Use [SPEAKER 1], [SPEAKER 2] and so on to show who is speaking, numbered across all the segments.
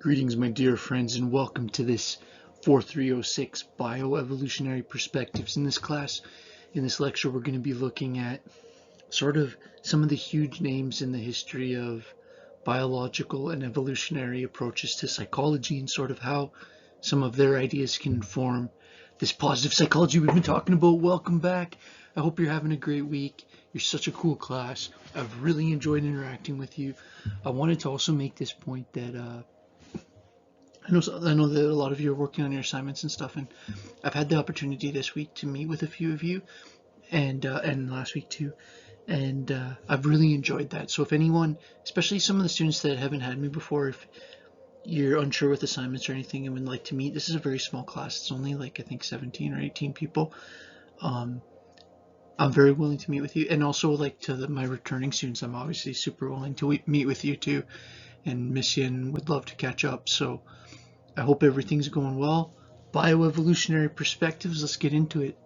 [SPEAKER 1] Greetings, my dear friends, and welcome to this 4306 Bioevolutionary Perspectives. In this lecture, we're going to be looking at sort of some of the huge names in the history of biological and evolutionary approaches to psychology and sort of how some of their ideas can inform this positive psychology we've been talking about. Welcome back. I hope you're having a great week. You're such a cool class. I've really enjoyed interacting with you. I wanted to also make this point that I know that a lot of you are working on your assignments and stuff, and I've had the opportunity this week to meet with a few of you, and last week too, and I've really enjoyed that. So if anyone, especially some of the students that haven't had me before, if you're unsure with assignments or anything and would like to meet, this is a very small class. It's only like I think 17 or 18 people. I'm very willing to meet with you, and also like to my returning students, I'm obviously super willing to meet with you too, and miss you and would love to catch up. So I hope everything's going well. Bioevolutionary perspectives, let's get into it.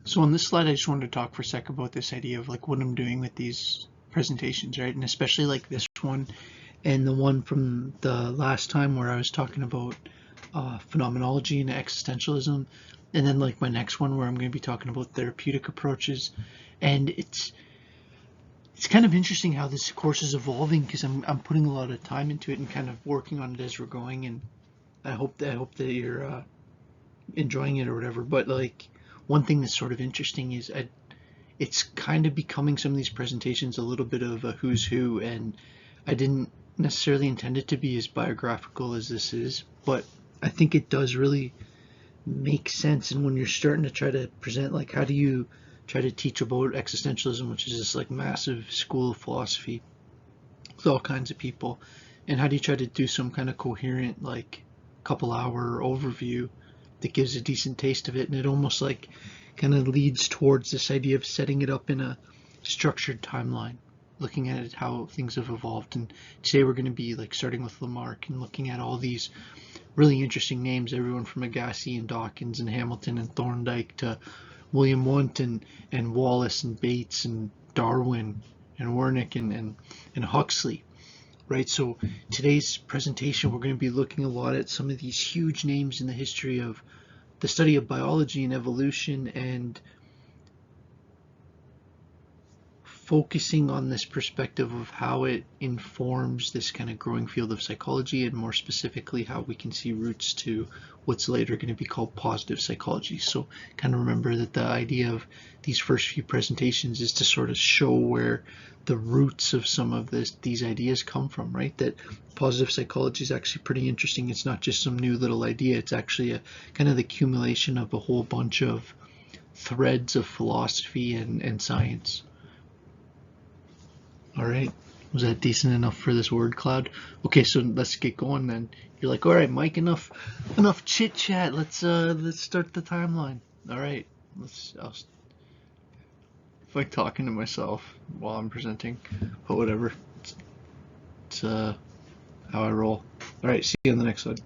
[SPEAKER 1] So on this slide, I just wanted to talk for a sec about this idea of like what I'm doing with these presentations, right? And especially like this one and the one from the last time where I was talking about phenomenology and existentialism, and then like my next one where I'm going to be talking about therapeutic approaches. And it's kind of interesting how this course is evolving because I'm putting a lot of time into it and kind of working on it as we're going, and I hope that you're enjoying it or whatever. But like one thing that's sort of interesting is it's kind of becoming some of these presentations a little bit of a who's who, and I didn't necessarily intend it to be as biographical as this is, but I think it does really make sense. And when you're starting to try to present like how do you try to teach about existentialism, which is this like massive school of philosophy with all kinds of people, and how do you try to do some kind of coherent like couple hour overview that gives a decent taste of it, and it almost like kind of leads towards this idea of setting it up in a structured timeline, looking at it, how things have evolved. And today we're going to be like starting with Lamarck and looking at all these really interesting names, everyone from Agassiz and Dawkins and Hamilton and Thorndike to William Wundt and Wallace and Bates and Darwin and Wernicke and Huxley, right? So today's presentation, we're going to be looking a lot at some of these huge names in the history of the study of biology and evolution, and focusing on this perspective of how it informs this kind of growing field of psychology, and more specifically how we can see roots to what's later going to be called positive psychology. So kind of remember that the idea of these first few presentations is to sort of show where the roots of some of these ideas come from, right? That positive psychology is actually pretty interesting. It's not just some new little idea. It's actually a kind of the accumulation of a whole bunch of threads of philosophy and science. All right, was that decent enough for this word cloud? Okay, so let's get going then. You're like, all right, Mike, enough chit chat. Let's start the timeline. All right, I'll like talking to myself while I'm presenting, but whatever. It's how I roll. All right, see you on the next slide.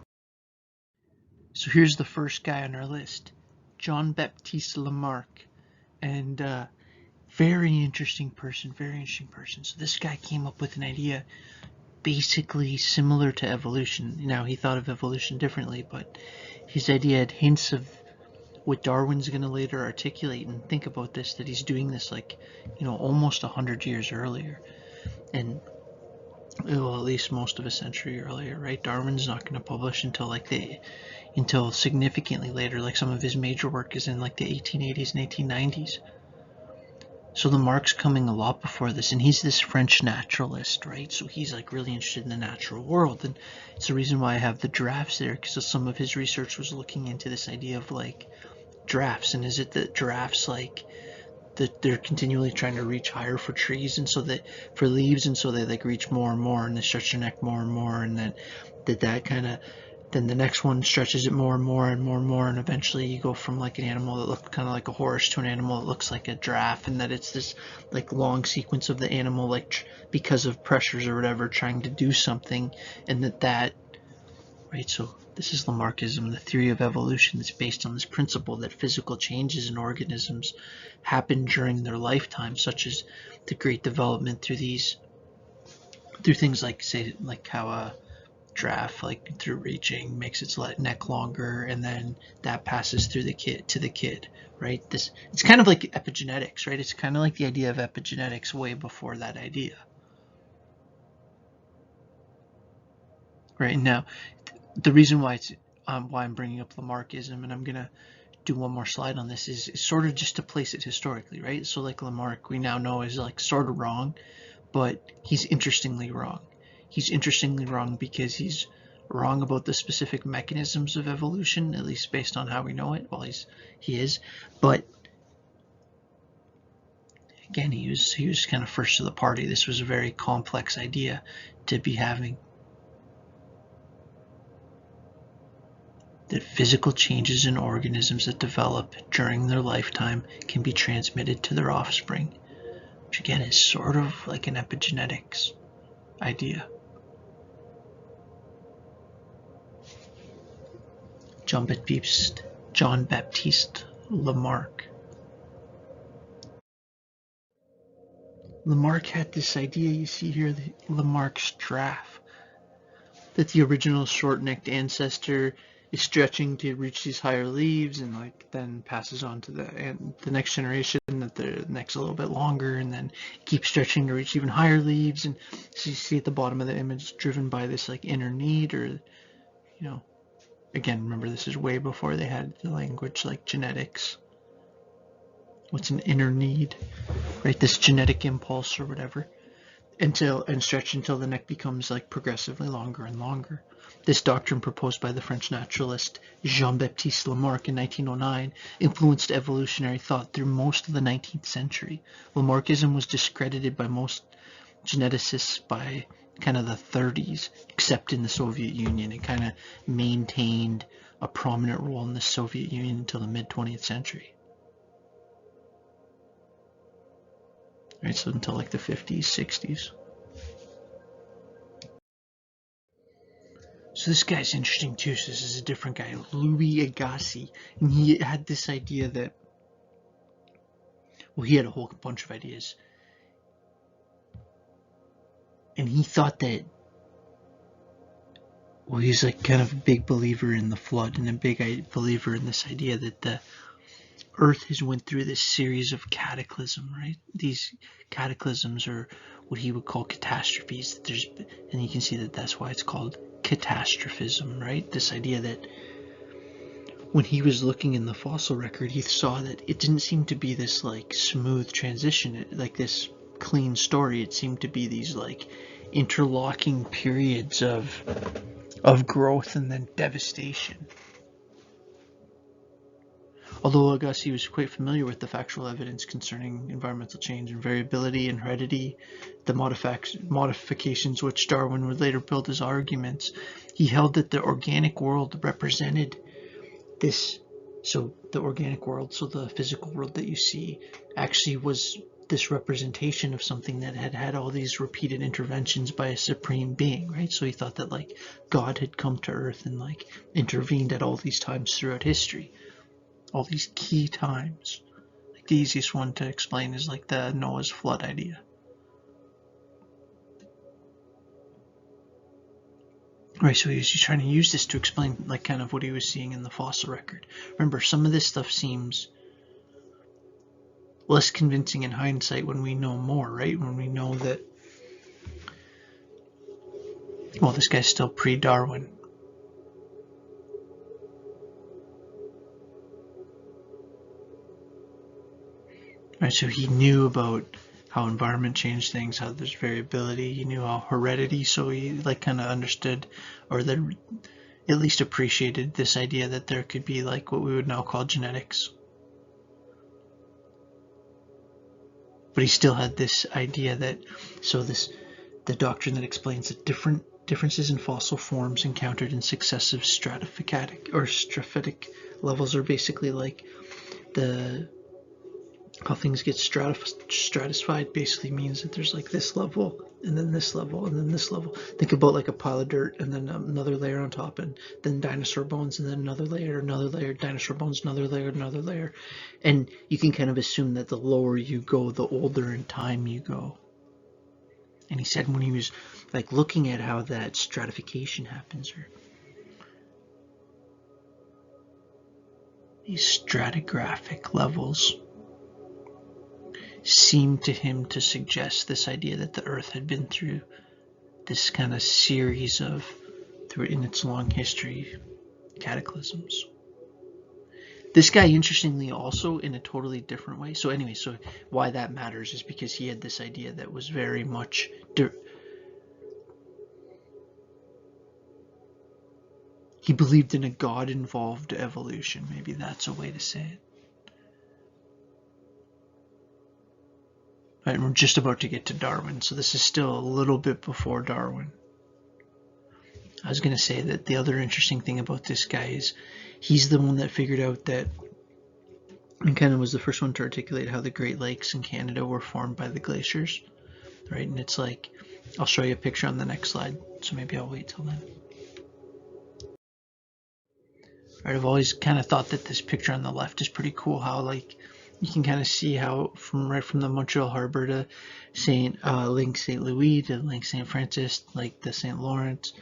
[SPEAKER 1] So here's the first guy on our list, Jean Baptiste Lamarck, and very interesting person. So this guy came up with an idea basically similar to evolution. Now, he thought of evolution differently, but his idea had hints of what Darwin's going to later articulate. And think about this, that he's doing this like, almost 100 years earlier, and well, at least most of a century earlier, right? Darwin's not going to publish until until significantly later. Like some of his major work is in like the 1880s and 1890s. So Lamarck's coming a lot before this, and he's this French naturalist, right? So he's like really interested in the natural world, and it's the reason why I have the giraffes there, because some of his research was looking into this idea of like giraffes, and is it that giraffes like that they're continually trying to reach higher for trees, and so that for leaves, and so they like reach more and more, and they stretch their neck more and more, and then that kind of, then the next one stretches it more and more and more and more, and eventually you go from like an animal that looked kind of like a horse to an animal that looks like a giraffe, and that it's this like long sequence of the animal like because of pressures or whatever trying to do something, and that right? So this is Lamarckism, the theory of evolution that's based on this principle that physical changes in organisms happen during their lifetime, such as the great development through these through things like, say, like how a giraffe, like through reaching, makes its neck longer, and then that passes through the kid to the kid, right? This, it's kind of like epigenetics, right? It's kind of like the idea of epigenetics way before that idea, right? Now, the reason why it's why I'm bringing up Lamarckism, and I'm gonna do one more slide on this, is sort of just to place it historically, right? So like Lamarck, we now know is like sort of wrong, but he's interestingly wrong. He's interestingly wrong because he's wrong about the specific mechanisms of evolution, at least based on how we know it. Well, he is, but again, he was kind of first to the party. This was a very complex idea to be having. That physical changes in organisms that develop during their lifetime can be transmitted to their offspring, which again is sort of like an epigenetics idea. Jean-Baptiste Lamarck. Lamarck had this idea, you see here, the Lamarck's giraffe, that the original short-necked ancestor is stretching to reach these higher leaves, and like then passes on to the next generation, that the neck's a little bit longer, and then keeps stretching to reach even higher leaves. And so you see at the bottom of the image, driven by this like inner need, or again, remember this is way before they had the language like genetics. What's an inner need, right? This genetic impulse or whatever, and stretch until the neck becomes like progressively longer and longer. This doctrine, proposed by the French naturalist Jean-Baptiste Lamarck in 1909, influenced evolutionary thought through most of the 19th century. Lamarckism was discredited by most geneticists by kind of the 30s, except in the Soviet Union. It kind of maintained a prominent role in the Soviet Union until the mid-20th century. Right, so until like the 50s, 60s. So this guy's interesting too. So this is a different guy, Louis Agassiz, and he had this idea that, well, he had a whole bunch of ideas, and he thought that, well, he's like kind of a big believer in the flood, and a big believer in this idea that the Earth has went through this series of cataclysm, right? These cataclysms are what he would call catastrophes. And you can see that that's why it's called catastrophism, right? This idea that when he was looking in the fossil record, he saw that it didn't seem to be this like smooth transition, like this clean story. It seemed to be these like interlocking periods of growth and then devastation. Although Agassiz was quite familiar with the factual evidence concerning environmental change and variability and heredity, the modifications which Darwin would later build his arguments, he held that the organic world represented this. So the organic world, so the physical world that you see, actually was this representation of something that had had all these repeated interventions by a supreme being, right? So he thought that like God had come to Earth and like intervened at all these times throughout history. All these key times. Like the easiest one to explain is like the Noah's flood idea. Right, so he's trying to use this to explain like kind of what he was seeing in the fossil record. Remember, some of this stuff seems less convincing in hindsight when we know more, right? When we know that, well, this guy's still pre-Darwin. Right, so he knew about how environment changed things, how there's variability. He knew how heredity, so he like kind of understood, or then at least appreciated this idea that there could be like what we would now call genetics. But he still had this idea that, so the doctrine that explains that differences in fossil forms encountered in successive stratific levels are basically like how things get stratified basically means that there's like this level and then this level and then this level. Think about like a pile of dirt and then another layer on top, and then dinosaur bones and then another layer, dinosaur bones, another layer. And you can kind of assume that the lower you go, the older in time you go. And he said when he was like looking at how that stratification happens, or these stratigraphic levels, seemed to him to suggest this idea that the Earth had been through this kind of series of, through in its long history, cataclysms. This guy, interestingly, also in a totally different way. So anyway, so why that matters is because he had this idea that was very much he believed in a God-involved evolution. Maybe that's a way to say it. Right, we're just about to get to Darwin, so this is still a little bit before Darwin. I was going to say that the other interesting thing about this guy is he's the one that figured out that, and kind of was the first one to articulate how the Great Lakes in Canada were formed by the glaciers, right? And it's like, I'll show you a picture on the next slide, so maybe I'll wait till then. Right, I've always kind of thought that this picture on the left is pretty cool, how like you can kind of see how from right from the Montreal Harbor to Lake St. Louis to Lake St. Francis, like the St. Lawrence,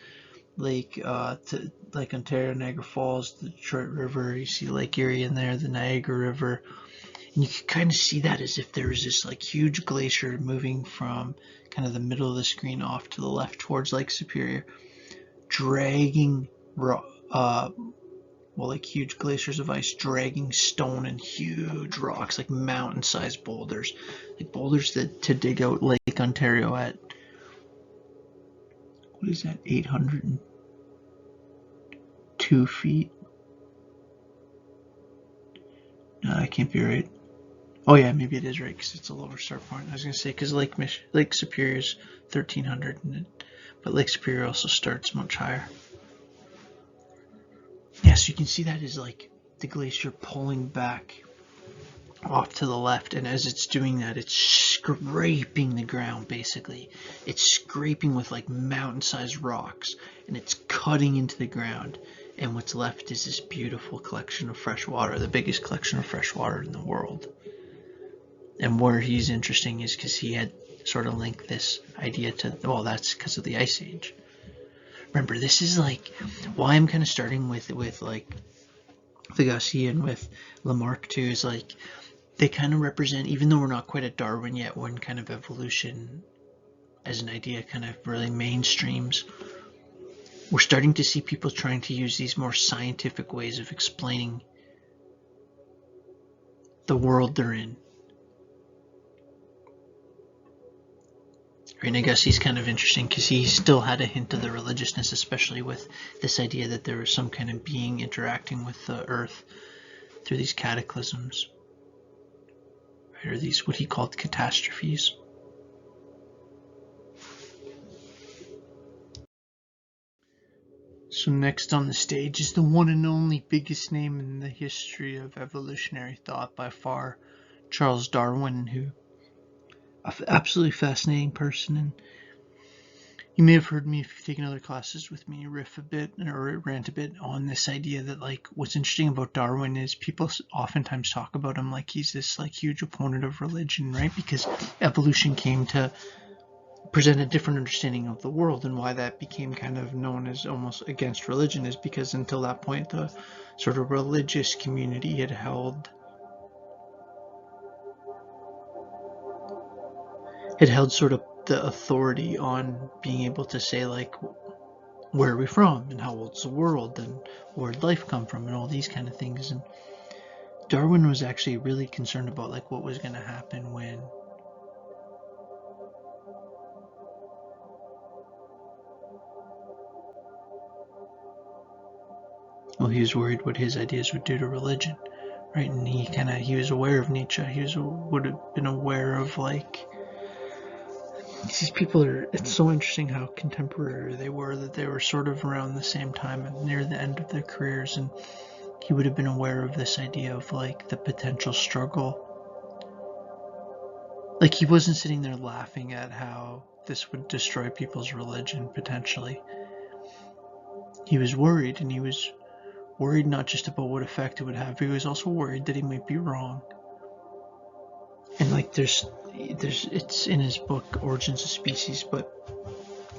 [SPEAKER 1] Lake to Lake Ontario, Niagara Falls, the Detroit River, you see Lake Erie in there, the Niagara River, and you can kind of see that as if there was this like huge glacier moving from kind of the middle of the screen off to the left towards Lake Superior, dragging like huge glaciers of ice, dragging stone and huge rocks, like mountain-sized boulders, like boulders that to dig out Lake Ontario at, what is that, 802 feet? No, that can't be right. Oh yeah, maybe it is right because it's a lower start point. I was gonna say because Lake Superior is 1,300, but Lake Superior also starts much higher. Yeah, so you can see that is like the glacier pulling back off to the left, and as it's doing that, it's scraping the ground. Basically, it's scraping with like mountain-sized rocks, and it's cutting into the ground. And what's left is this beautiful collection of fresh water, the biggest collection of fresh water in the world. And where he's interesting is because he had sort of linked this idea to, well, that's because of the Ice Age. Remember, this is like why I'm kind of starting with like the Garcia and with Lamarck too, is like they kind of represent, even though we're not quite at Darwin yet, when kind of evolution as an idea kind of really mainstreams, we're starting to see people trying to use these more scientific ways of explaining the world they're in. And I guess he's kind of interesting because he still had a hint of the religiousness, especially with this idea that there was some kind of being interacting with the earth through these cataclysms, right? Or these, what he called catastrophes. So next on the stage is the one and only biggest name in the history of evolutionary thought by far, Charles Darwin, who an absolutely fascinating person. And you may have heard me, if you've taken other classes with me, riff a bit or rant a bit on this idea that like what's interesting about Darwin is people oftentimes talk about him like he's this like huge opponent of religion, right? Because evolution came to present a different understanding of the world, and why that became kind of known as almost against religion is because until that point the sort of religious community had held sort of the authority on being able to say like where are we from and how old's the world and where'd life come from and all these kind of things. And Darwin was actually really concerned about like what was going to happen when he was worried what his ideas would do to religion, right? And he was aware of Nietzsche. Would have been aware of like these people are. It's so interesting how contemporary they were, that they were sort of around the same time and near the end of their careers, and he would have been aware of this idea of like the potential struggle. Like he wasn't sitting there laughing at how this would destroy people's religion potentially. He was worried, and he was worried not just about what effect it would have, but he was also worried that he might be wrong. And like there's it's in his book Origins of Species, but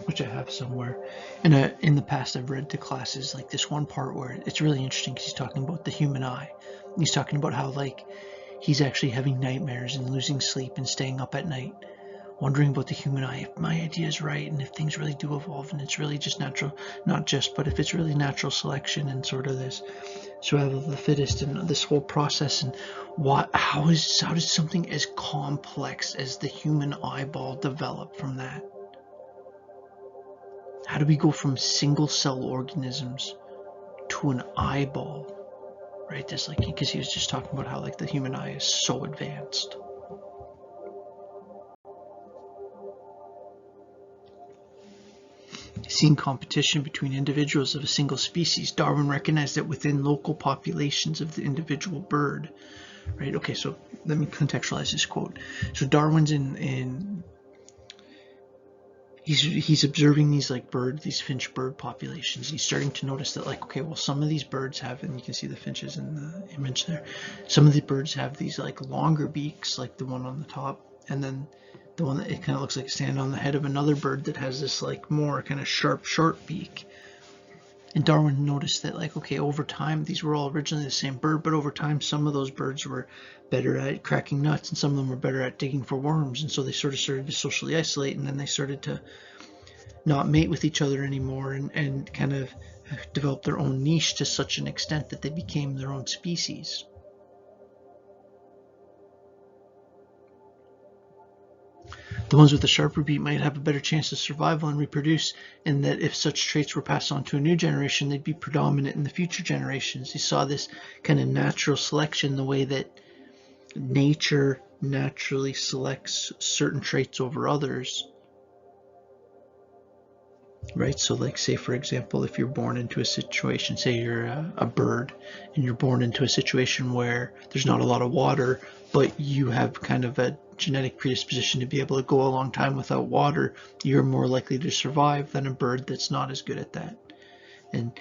[SPEAKER 1] which I have somewhere. And in the past I've read to classes like this one part where it's really interesting because he's talking about the human eye. He's talking about how like he's actually having nightmares and losing sleep and staying up at night, wondering about the human eye, if my idea is right and if things really do evolve and it's really just natural, not just, but if it's really natural selection and sort of this survival of the fittest and this whole process. And how does something as complex as the human eyeball develop from that? How do we go from single cell organisms to an eyeball, right? There's like, because he was just talking about how like the human eye is so advanced. Seeing competition between individuals of a single species, Darwin recognized that within local populations of the individual bird, right? Okay, so let me contextualize this quote. So Darwin's he's observing these like these finch bird populations. He's starting to notice that like, okay, well, some of these birds have, and you can see the finches in the image there, some of the birds have these like longer beaks, like the one on the top, and then the one that it kind of looks like a stand on the head of another bird that has this like more kind of sharp beak. And Darwin noticed that like, okay, over time, these were all originally the same bird, but over time some of those birds were better at cracking nuts and some of them were better at digging for worms, and so they sort of started to socially isolate, and then they started to not mate with each other anymore and kind of develop their own niche to such an extent that they became their own species. The ones with the sharper beak might have a better chance of survival and reproduce, and that if such traits were passed on to a new generation, they'd be predominant in the future generations. He saw this kind of natural selection, the way that nature naturally selects certain traits over others. Right, so like say for example, if you're born into a situation, say you're a bird and you're born into a situation where there's not a lot of water, but you have kind of a genetic predisposition to be able to go a long time without water, you're more likely to survive than a bird that's not as good at that. And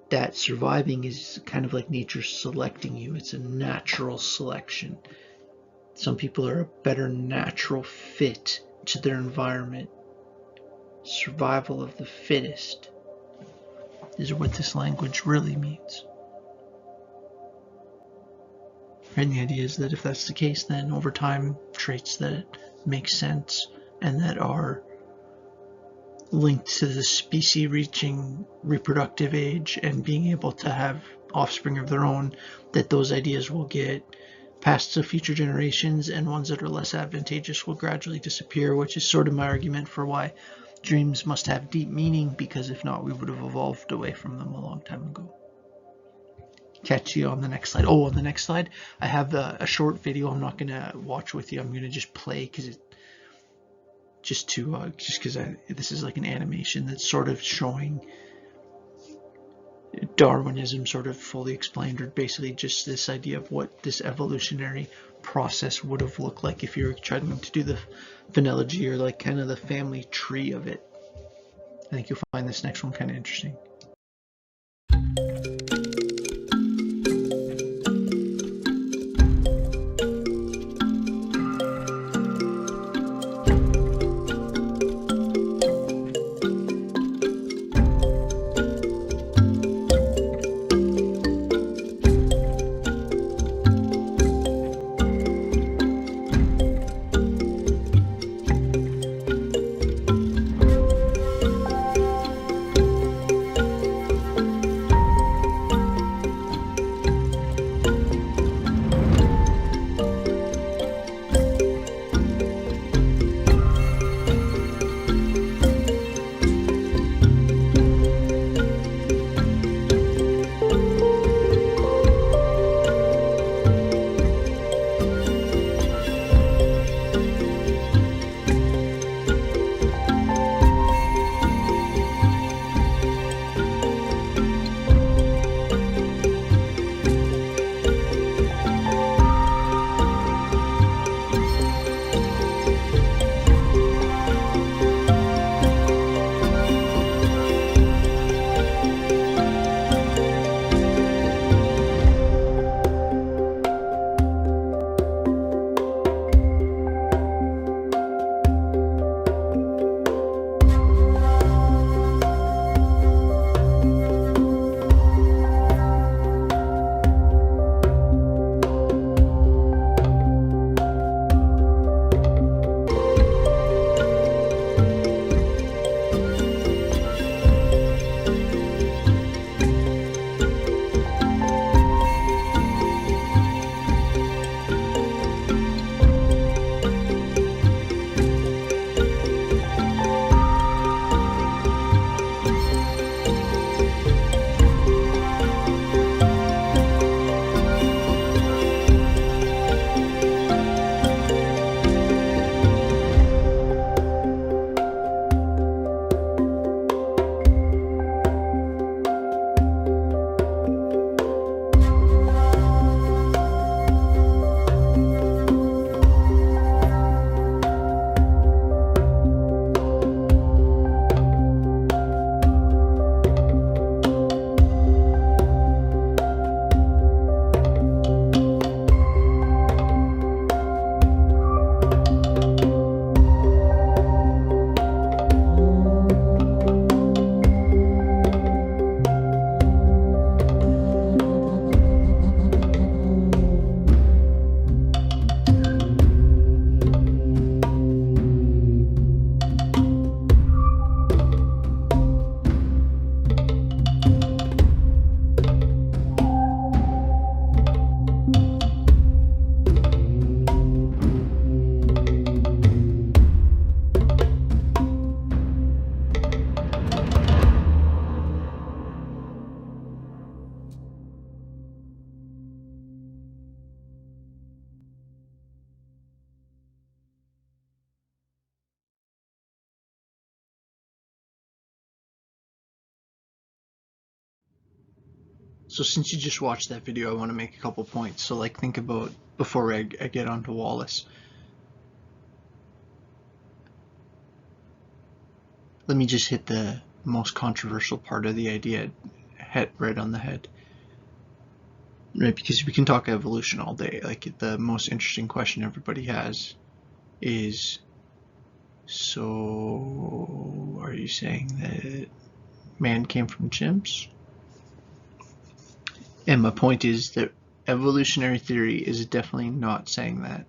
[SPEAKER 1] that surviving is kind of like nature selecting you. It's a natural selection. Some people are a better natural fit to their environment. Survival of the fittest is what this language really means. And the idea is that if that's the case, then over time, traits that make sense and that are linked to the species reaching reproductive age and being able to have offspring of their own, that those ideas will get passed to future generations, and ones that are less advantageous will gradually disappear, which is sort of my argument for why dreams must have deep meaning, because if not, we would have evolved away from them a long time ago. Catch you on the next slide. Oh, on the next slide, I have a short video. I'm not going to watch with you. I'm going to just play because this is like an animation that's sort of showing Darwinism sort of fully explained, or basically just this idea of what this evolutionary process would have looked like if you were trying to do the phonology or like kind of the family tree of it. I think you'll find this next one kind of interesting. So since you just watched that video, I want to make a couple points. So like, think about, before I get onto Wallace, let me just hit the most controversial part of the idea right on the head. Right, because we can talk evolution all day. Like, the most interesting question everybody has is, so are you saying that man came from chimps? And my point is that evolutionary theory is definitely not saying that.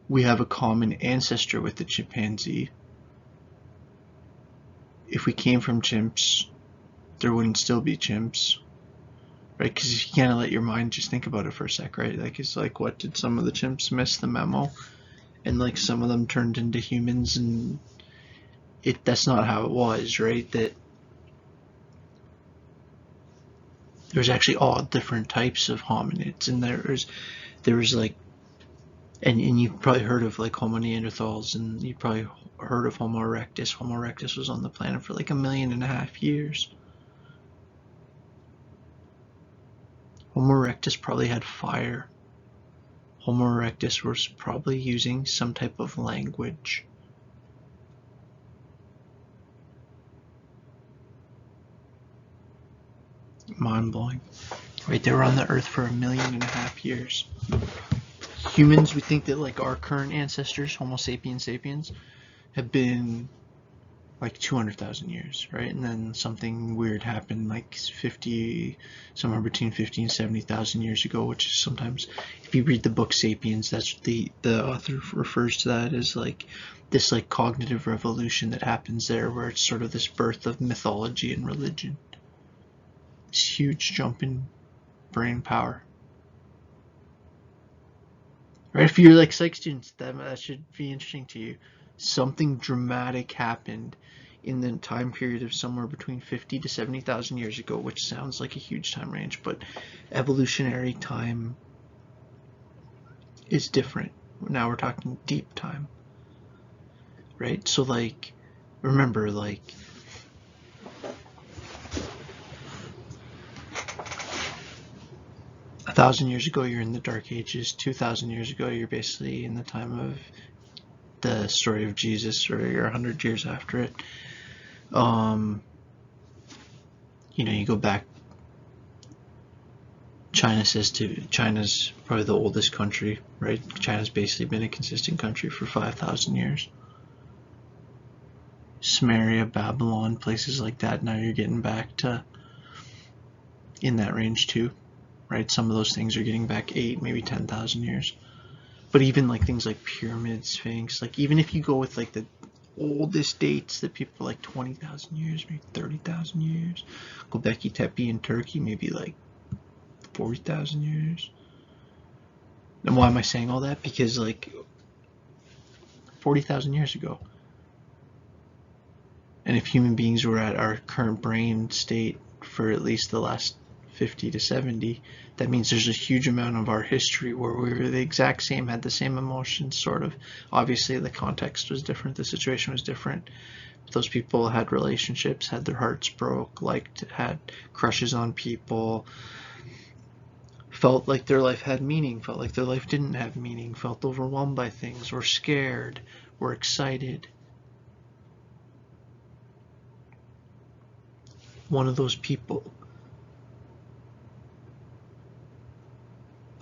[SPEAKER 1] We have a common ancestor with the chimpanzee. If we came from chimps, there wouldn't still be chimps, right? Because if you kind of let your mind just think about it for a sec, right? Like, it's like, what, did some of the chimps miss the memo? And like, some of them turned into humans, and that's not how it was, right? That there's actually all different types of hominids, and there was like, and you've probably heard of like Homo neanderthals, and you probably heard of Homo erectus. Homo erectus was on the planet for like 1.5 million years. Homo erectus probably had fire. Homo erectus was probably using some type of language. Mind-blowing. Right, they were on the earth for 1.5 million years. Humans, we think that like our current ancestors, Homo sapiens sapiens, have been like 200,000 years, right? And then something weird happened like somewhere between 50 and 70,000 years ago, which is sometimes, if you read the book Sapiens, that's the author refers to that as like this like cognitive revolution that happens there, where it's sort of this birth of mythology and religion. This huge jump in brain power. Right? If you're like psych students, that should be interesting to you. Something dramatic happened in the time period of somewhere between 50 to 70,000 years ago, which sounds like a huge time range, but evolutionary time is different. Now we're talking deep time, right? So like, remember, like, a 1,000 years ago, you're in the Dark Ages. 2,000 years ago, you're basically in the time of the story of Jesus, or you're 100 years after it. You know, you go back. China's probably the oldest country, right? China's basically been a consistent country for 5,000 years. Sumeria, Babylon, places like that. Now you're getting back to in that range too, right? Some of those things are getting back 8, maybe 10,000 years. But even like things like pyramids, Sphinx, like even if you go with like the oldest dates that people like 20,000 years, maybe 30,000 years. Göbekli Tepe in Turkey, maybe like 40,000 years. And why am I saying all that? Because like 40,000 years ago, and if human beings were at our current brain state for at least the last 50 to 70, that means there's a huge amount of our history where we were the exact same, had the same emotions, sort of. Obviously the context was different, the situation was different. Those people had relationships, had their hearts broke, had crushes on people, felt like their life had meaning, felt like their life didn't have meaning, felt overwhelmed by things, were scared, were excited. One of those people.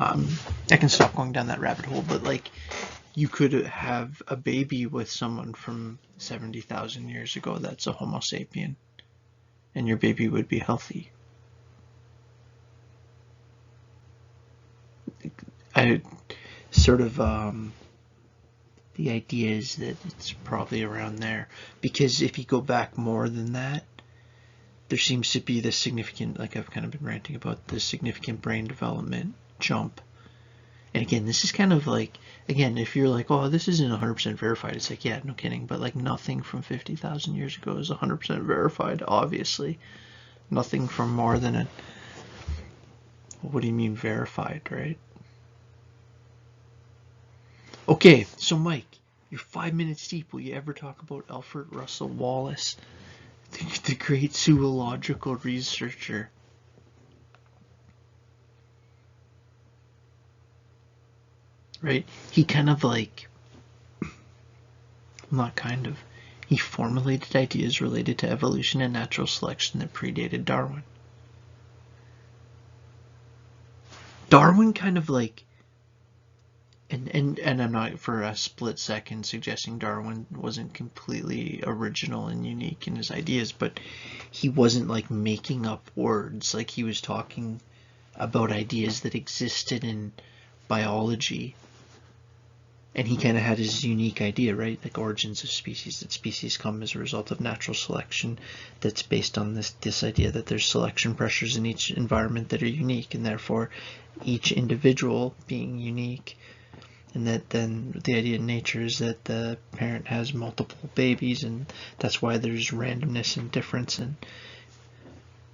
[SPEAKER 1] I can stop going down that rabbit hole, but like, you could have a baby with someone from 70,000 years ago that's a Homo sapien, and your baby would be healthy. I sort of the idea is that it's probably around there, because if you go back more than that, there seems to be this significant, like I've kind of been ranting about, this significant brain development jump. And again, this is kind of like, again, if you're like, oh, this isn't 100% verified, it's like, yeah, no kidding, but like nothing from 50,000 years ago is 100% verified, obviously. Nothing from more than what do you mean verified, right? Okay, so Mike, you're 5 minutes deep. Will you ever talk about Alfred Russel Wallace? the great zoological researcher. Right? He kind of like, not kind of, he formulated ideas related to evolution and natural selection that predated Darwin. Darwin kind of like, and I'm not for a split second suggesting Darwin wasn't completely original and unique in his ideas, but he wasn't like making up words. Like, he was talking about ideas that existed in biology, and he kind of had his unique idea, right? Like origins of species, that species come as a result of natural selection, that's based on this idea that there's selection pressures in each environment that are unique, and therefore each individual being unique. And that then the idea in nature is that the parent has multiple babies, and that's why there's randomness and difference, and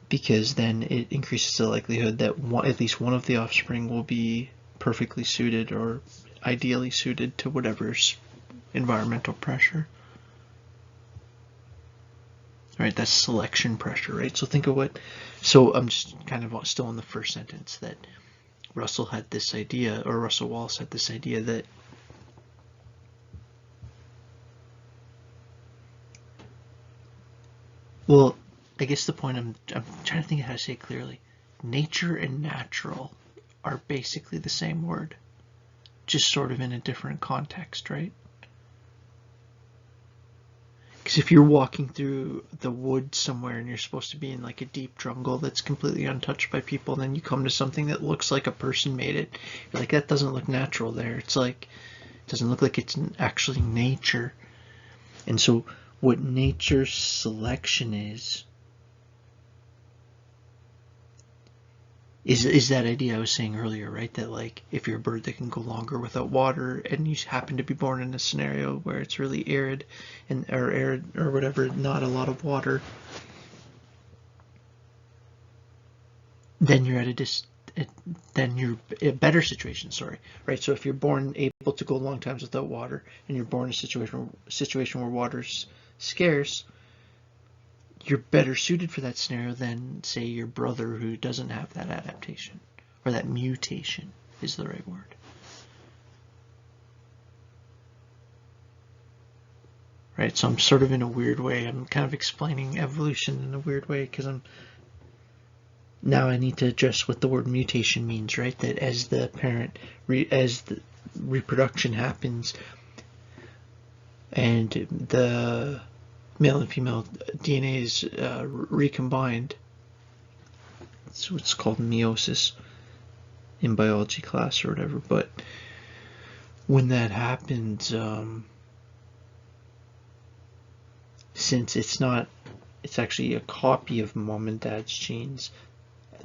[SPEAKER 1] because then it increases the likelihood that at least one of the offspring will be perfectly suited or ideally suited to whatever's environmental pressure. Right, that's selection pressure, right? So think of what, so I'm just kind of still in the first sentence, that Russell had this idea, or Russell Wallace had this idea that well, I guess the point I'm trying to think of how to say it clearly. Nature and natural are basically the same word, just sort of in a different context, right? Because if you're walking through the woods somewhere and you're supposed to be in like a deep jungle that's completely untouched by people, then you come to something that looks like a person made it, you're like, that doesn't look natural there. It's like, it doesn't look like it's actually nature. And so what nature's selection is that idea I was saying earlier, right? That like, if you're a bird that can go longer without water, and you happen to be born in a scenario where it's really arid, or arid or whatever, not a lot of water, then you're then you're a better situation. Sorry, right? So if you're born able to go long times without water, and you're born in a situation where water's scarce, you're better suited for that scenario than, say, your brother who doesn't have that adaptation, or that mutation is the right word. Right, so I'm sort of in a weird way, I'm kind of explaining evolution in a weird way, because now I need to address what the word mutation means, right? That as the as the reproduction happens, and the male and female DNA is recombined. It's what's called meiosis in biology class or whatever. But when that happens, since it's actually a copy of mom and dad's genes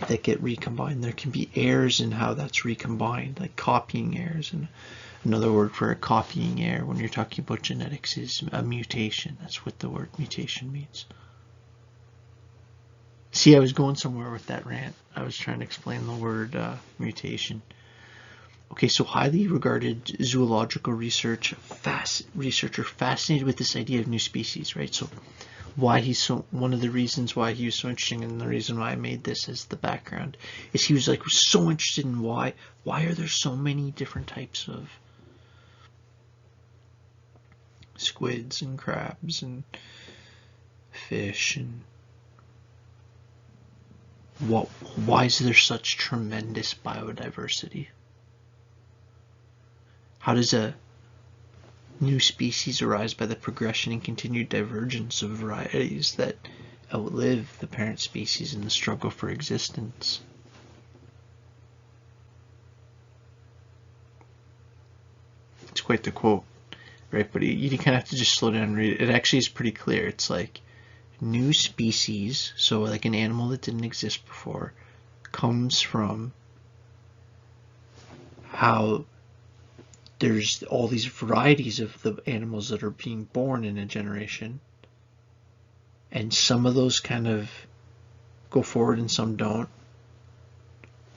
[SPEAKER 1] that get recombined, there can be errors in how that's recombined, like copying errors. And another word for a copying error when you're talking about genetics is a mutation. That's what the word mutation means. See, I was going somewhere with that rant. I was trying to explain the word mutation. Okay, so highly regarded zoological researcher fascinated with this idea of new species, right? So why he's one of the reasons why he was so interesting, and the reason why I made this as the background, is he was like so interested in why are there so many different types of squids and crabs and fish, and why is there such tremendous biodiversity? How does a new species arise by the progression and continued divergence of varieties that outlive the parent species in the struggle for existence? It's quite the quote, right? But you kind of have to just slow down and read it. It actually is pretty clear. It's like, new species, so like an animal that didn't exist before, comes from how there's all these varieties of the animals that are being born in a generation, and some of those kind of go forward and some don't,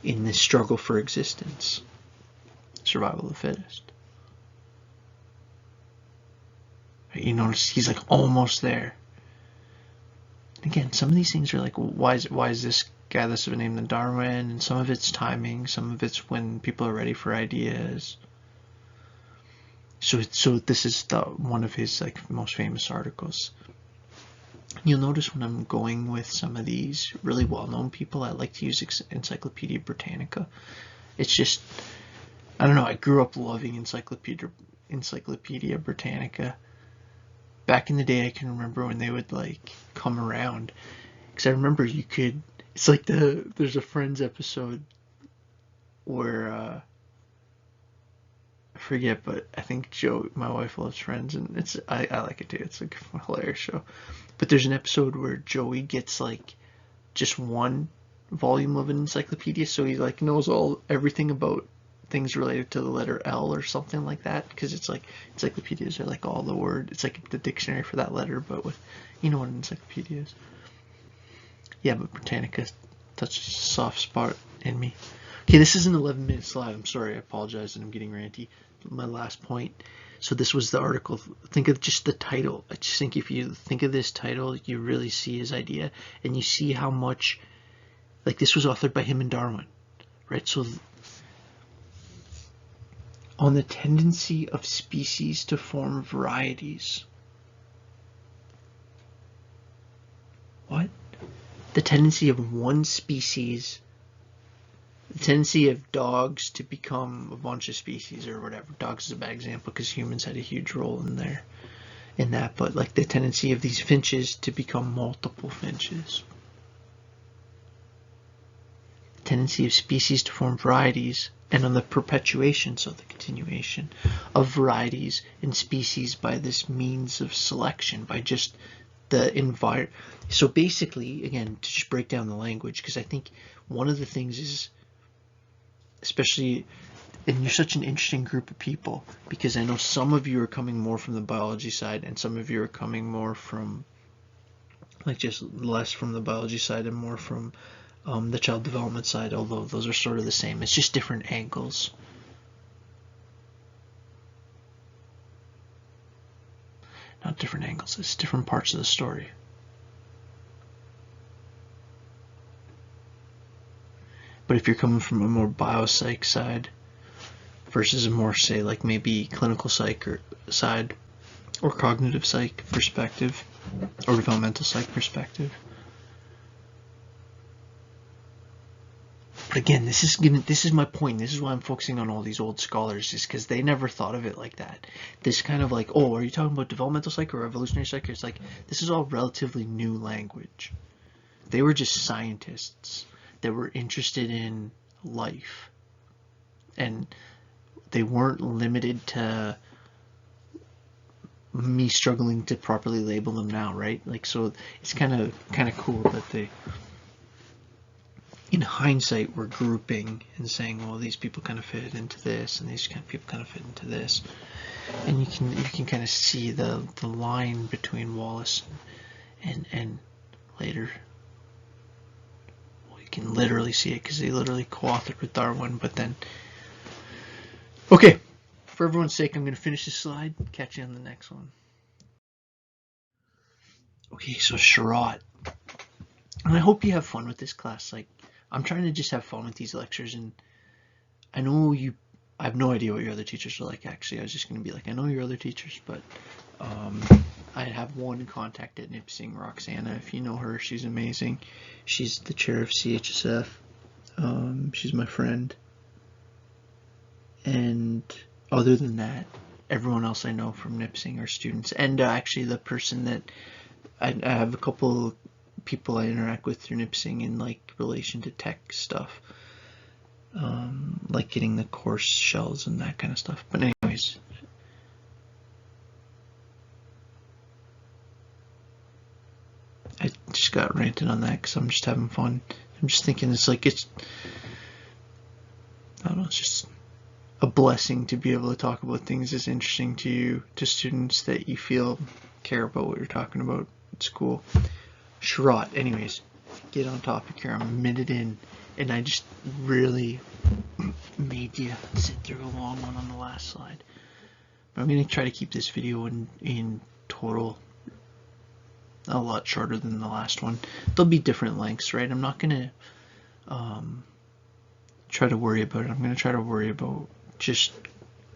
[SPEAKER 1] in this struggle for existence, survival of the fittest. You notice he's like almost there. again, some of these things are like, why is this guy less of a name than Darwin? And some of it's timing, some of it's when people are ready for ideas. So this is one of his like most famous articles. You'll notice when I'm going with some of these really well-known people, I like to use Encyclopedia Britannica. It's just, I don't know, I grew up loving Encyclopedia Britannica. Back in the day, I can remember when they would like come around, because I remember you could, it's like there's a Friends episode where I forget, but I think Joe, my wife, loves Friends, and I like it too. It's like a hilarious show. But there's an episode where Joey gets like just one volume of an encyclopedia, so he like knows everything about things related to the letter L or something like that, because it's like encyclopedias are like all the word, it's like the dictionary for that letter, but with, you know what an encyclopedia is. Yeah, but Britannica touches a soft spot in me. Okay, this is an 11-minute slide. I'm sorry, I apologize that I'm getting ranty. My last point. So this was the article. Think of just the title. I just think if you think of this title, you really see his idea, and you see how much, like, this was authored by him and Darwin, right? So on the tendency of species to form varieties. What? The tendency of one species, the tendency of dogs to become a bunch of species or whatever. Dogs is a bad example because humans had a huge role in that, but like the tendency of these finches to become multiple finches. The tendency of species to form varieties, and on the perpetuation, so the continuation of varieties in species by this means of selection, by just the environment. So basically, again, to just break down the language, because I think one of the things is, especially, and you're such an interesting group of people, because I know some of you are coming more from the biology side, and some of you are coming more from, like, just less from the biology side and more from the child development side, although those are sort of the same. It's just different angles. Not different angles, it's different parts of the story. But if you're coming from a more biopsych side versus a more, say, like maybe clinical psych side, or cognitive psych perspective, or developmental psych perspective. But again, this is my point. This is why I'm focusing on all these old scholars, is because they never thought of it like that. This kind of like, oh, are you talking about developmental psych or evolutionary psych? It's like, this is all relatively new language. They were just scientists that were interested in life, and they weren't limited to me struggling to properly label them now, right? Like, so it's kind of cool that they, in hindsight, we're grouping and saying, well, these people kind of fit into this, and these kind of people kind of fit into this, and you can kind of see the line between Wallace and later. Well, you can literally see it because they literally co-authored with Darwin. But then, okay, for everyone's sake, I'm going to finish this slide. Catch you on the next one. Okay, so Sherrod, and I hope you have fun with this class. Like, I'm trying to just have fun with these lectures, and I know I have no idea what your other teachers are like. Actually, I was just going to be like, I know your other teachers, but I have one contact at Nipissing, Roxana. If you know her, she's amazing. She's the chair of CHSF. She's my friend. And other than that, everyone else I know from Nipissing are students. And actually, the person that I have a couple people I interact with through Nipissing in like relation to tech stuff, like getting the course shells and that kind of stuff. But anyways, I just got ranted on that because I'm just having fun. I'm just thinking it's like, I don't know, it's just a blessing to be able to talk about things as interesting to you, to students that you feel care about what you're talking about. It's cool. Sherrod, anyways, get on topic here. I'm a minute in, and I just really made you sit through a long one on the last slide. But I'm going to try to keep this video in total a lot shorter than the last one. There'll be different lengths, right? I'm not going to try to worry about it. I'm going to try to worry about just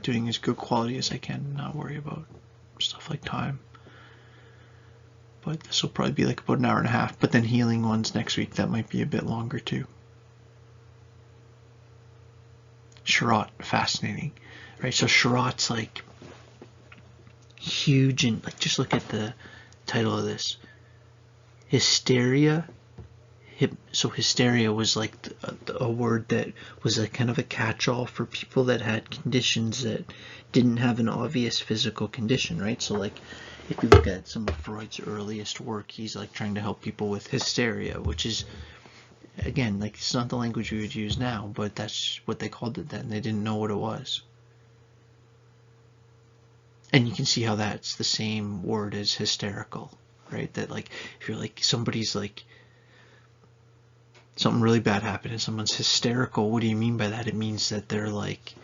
[SPEAKER 1] doing as good quality as I can and not worry about stuff like time. But this will probably be like about an hour and a half. But then healing ones next week, that might be a bit longer too. Sherrod, fascinating, right? So Sherrod's like huge, and like just look at the title of this: hysteria. So hysteria was like a word that was like kind of a catch-all for people that had conditions that didn't have an obvious physical condition, right? So like if you look at some of Freud's earliest work, he's like trying to help people with hysteria, which is, again, like it's not the language we would use now, but that's what they called it then. They didn't know what it was. And you can see how that's the same word as hysterical, right? That like if you're like somebody's like something really bad happened and someone's hysterical, what do you mean by that? It means that they're like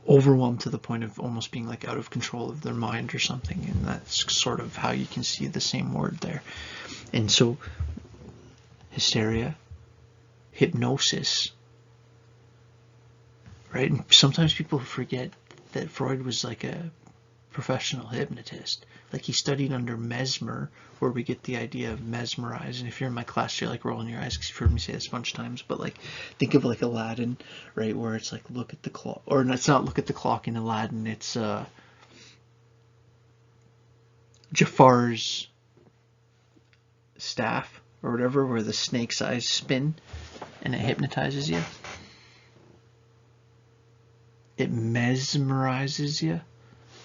[SPEAKER 1] overwhelmed to the point of almost being like out of control of their mind or something, and that's sort of how you can see the same word there. And so hysteria, hypnosis, right? And sometimes people forget that Freud was like a professional hypnotist. Like he studied under Mesmer, where we get the idea of mesmerize. And if you're in my class, you're like rolling your eyes because you've heard me say this a bunch of times. But like, think of like Aladdin, right? Where it's like look at the clock, or it's not look at the clock in Aladdin. It's Jafar's staff or whatever, where the snake's eyes spin and it hypnotizes you. It mesmerizes you.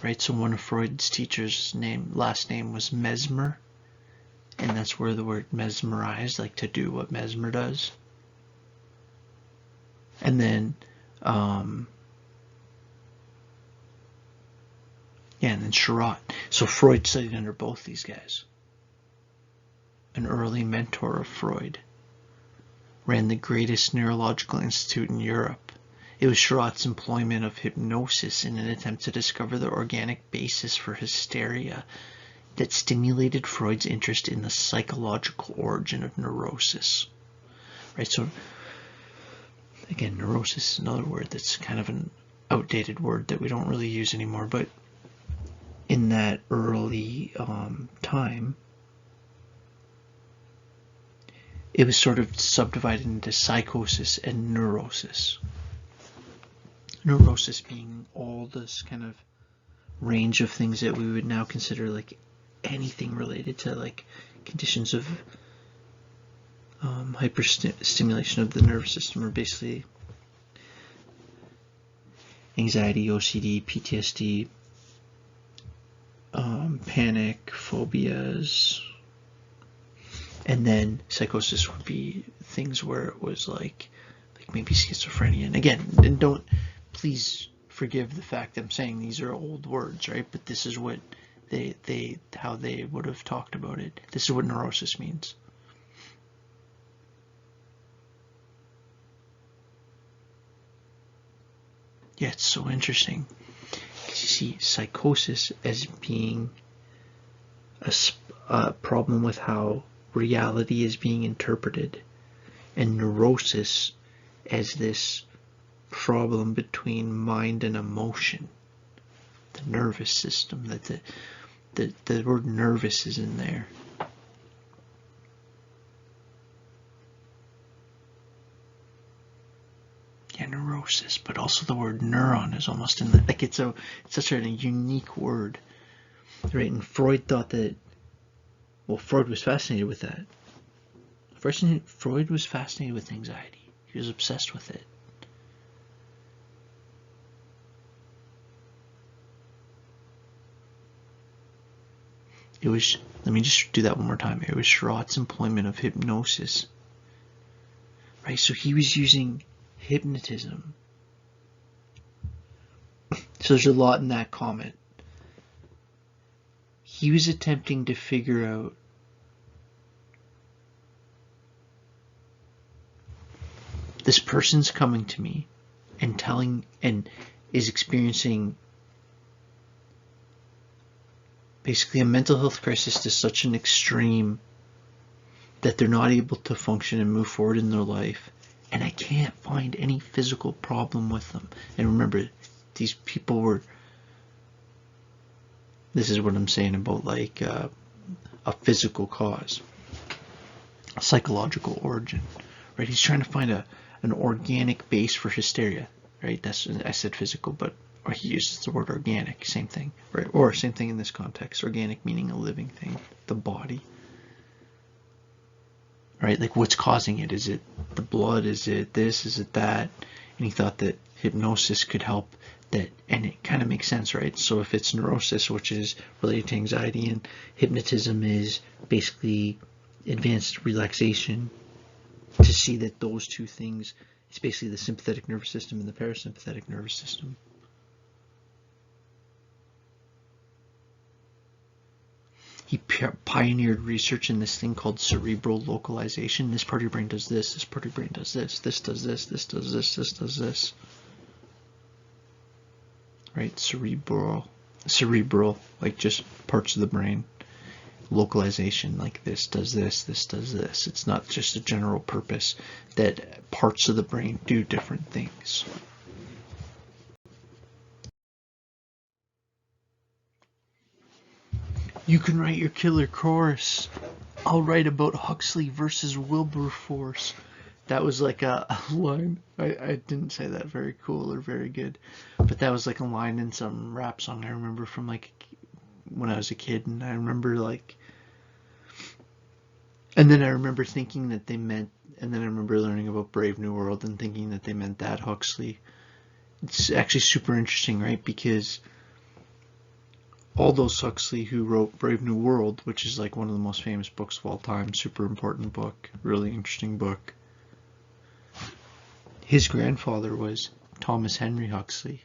[SPEAKER 1] Right, so one of Freud's teachers' last name was Mesmer, and that's where the word mesmerize, like to do what Mesmer does. And then, and then Sherrod. So Freud studied under both these guys. An early mentor of Freud, ran the greatest neurological institute in Europe. It was Sherrod's employment of hypnosis in an attempt to discover the organic basis for hysteria that stimulated Freud's interest in the psychological origin of neurosis. Right, so again, neurosis is another word that's kind of an outdated word that we don't really use anymore, but in that early time, it was sort of subdivided into psychosis and neurosis. Neurosis being all this kind of range of things that we would now consider like anything related to like conditions of hyperstimulation of the nervous system, or basically anxiety, OCD, PTSD, panic, phobias. And then psychosis would be things where it was like maybe schizophrenia. And again, don't please forgive the fact I'm saying these are old words, right? But this is what how they would have talked about it. This is what neurosis means. Yeah, it's so interesting. Because you see psychosis as being a problem with how reality is being interpreted, and neurosis as this problem between mind and emotion, the nervous system, that the word nervous is in there. Yeah, neurosis, but also the word neuron is almost in the, like it's such a unique word, right? And Freud thought that, well, Freud was fascinated with that. First, Freud was fascinated with anxiety. He was obsessed with it. It was, let me just do that one more time. It was Sherrod's employment of hypnosis. Right, so he was using hypnotism. So there's a lot in that comment. He was attempting to figure out this person's coming to me and is experiencing basically a mental health crisis to such an extreme that they're not able to function and move forward in their life. And I can't find any physical problem with them. And remember, these people were, this is what I'm saying about like a physical cause, a psychological origin, right? He's trying to find an organic base for hysteria, right? That's, I said physical, but or he uses the word organic, same thing, right? Or same thing in this context, organic meaning a living thing, the body, right? Like what's causing it? Is it the blood? Is it this? Is it that? And he thought that hypnosis could help that, and it kind of makes sense, right? So if it's neurosis, which is related to anxiety, and hypnotism is basically advanced relaxation, to see that those two things, it's basically the sympathetic nervous system and the parasympathetic nervous system. He pioneered research in this thing called cerebral localization. This part of your brain does this part of your brain does this does this does this, this does this. Right? Cerebral, like just parts of the brain. Localization, like this does this does this. It's not just a general purpose, that parts of the brain do different things. You can write your killer chorus. I'll write about Huxley versus Wilberforce. That was like a line. I didn't say that very cool or very good, but that was like a line in some rap song I remember from like when I was a kid, and I remember like, and then I remember thinking that they meant, and then I remember learning about Brave New World and thinking that they meant that Huxley. It's actually super interesting, right? Because Aldous Huxley, who wrote Brave New World, which is like one of the most famous books of all time, super important book, really interesting book. His grandfather was Thomas Henry Huxley,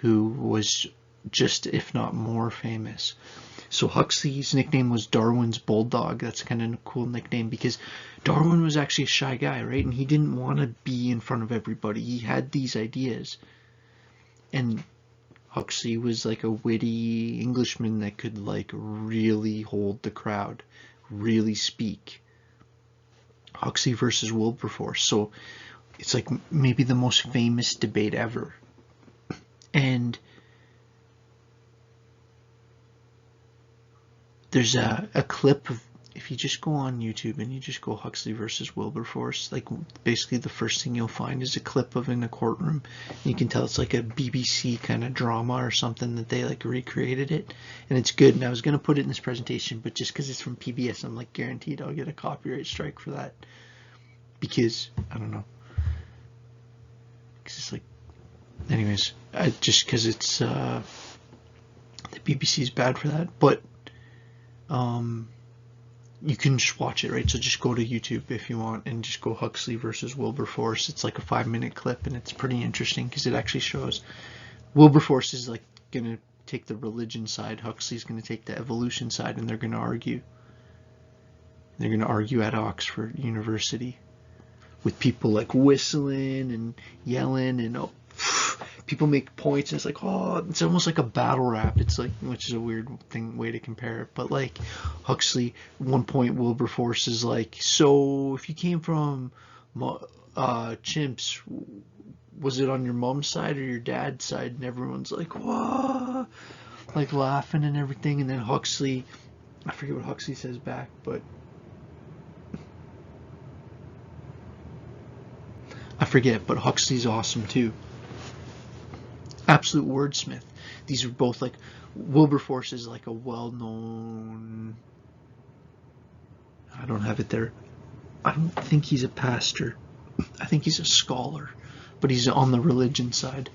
[SPEAKER 1] who was just, if not more, famous. So Huxley's nickname was Darwin's Bulldog. That's kind of a cool nickname because Darwin was actually a shy guy, right? And he didn't want to be in front of everybody. He had these ideas. And Huxley was like a witty Englishman that could like really hold the crowd, really speak. Huxley versus Wilberforce. So it's like maybe the most famous debate ever. And there's a clip of, if you just go on YouTube and you just go Huxley versus Wilberforce, like basically the first thing you'll find is a clip of in a courtroom. You can tell it's like a BBC kind of drama or something that they like recreated it, and it's good. And I was gonna put it in this presentation, but just because it's from PBS, I'm like guaranteed I'll get a copyright strike for that, because I don't know, because it's like, anyways, just because it's the BBC is bad for that, but you can just watch it, right? So just go to YouTube if you want and just go Huxley versus Wilberforce. It's like a 5-minute clip, and it's pretty interesting because it actually shows Wilberforce is like gonna take the religion side, Huxley's gonna take the evolution side, and they're gonna argue. They're gonna argue at Oxford University with people like whistling and yelling, and people make points, and it's like, oh, it's almost like a battle rap. It's like, which is a weird way to compare it, but like Huxley, at one point Wilberforce is like, so if you came from chimps, was it on your mom's side or your dad's side? And everyone's like, whoa, like laughing and everything. And then Huxley, I forget what Huxley says back, but I forget, but Huxley's awesome too. Absolute wordsmith. These are both like, Wilberforce is like a well-known, I don't have it there, I don't think he's a pastor, I think he's a scholar, but he's on the religion side.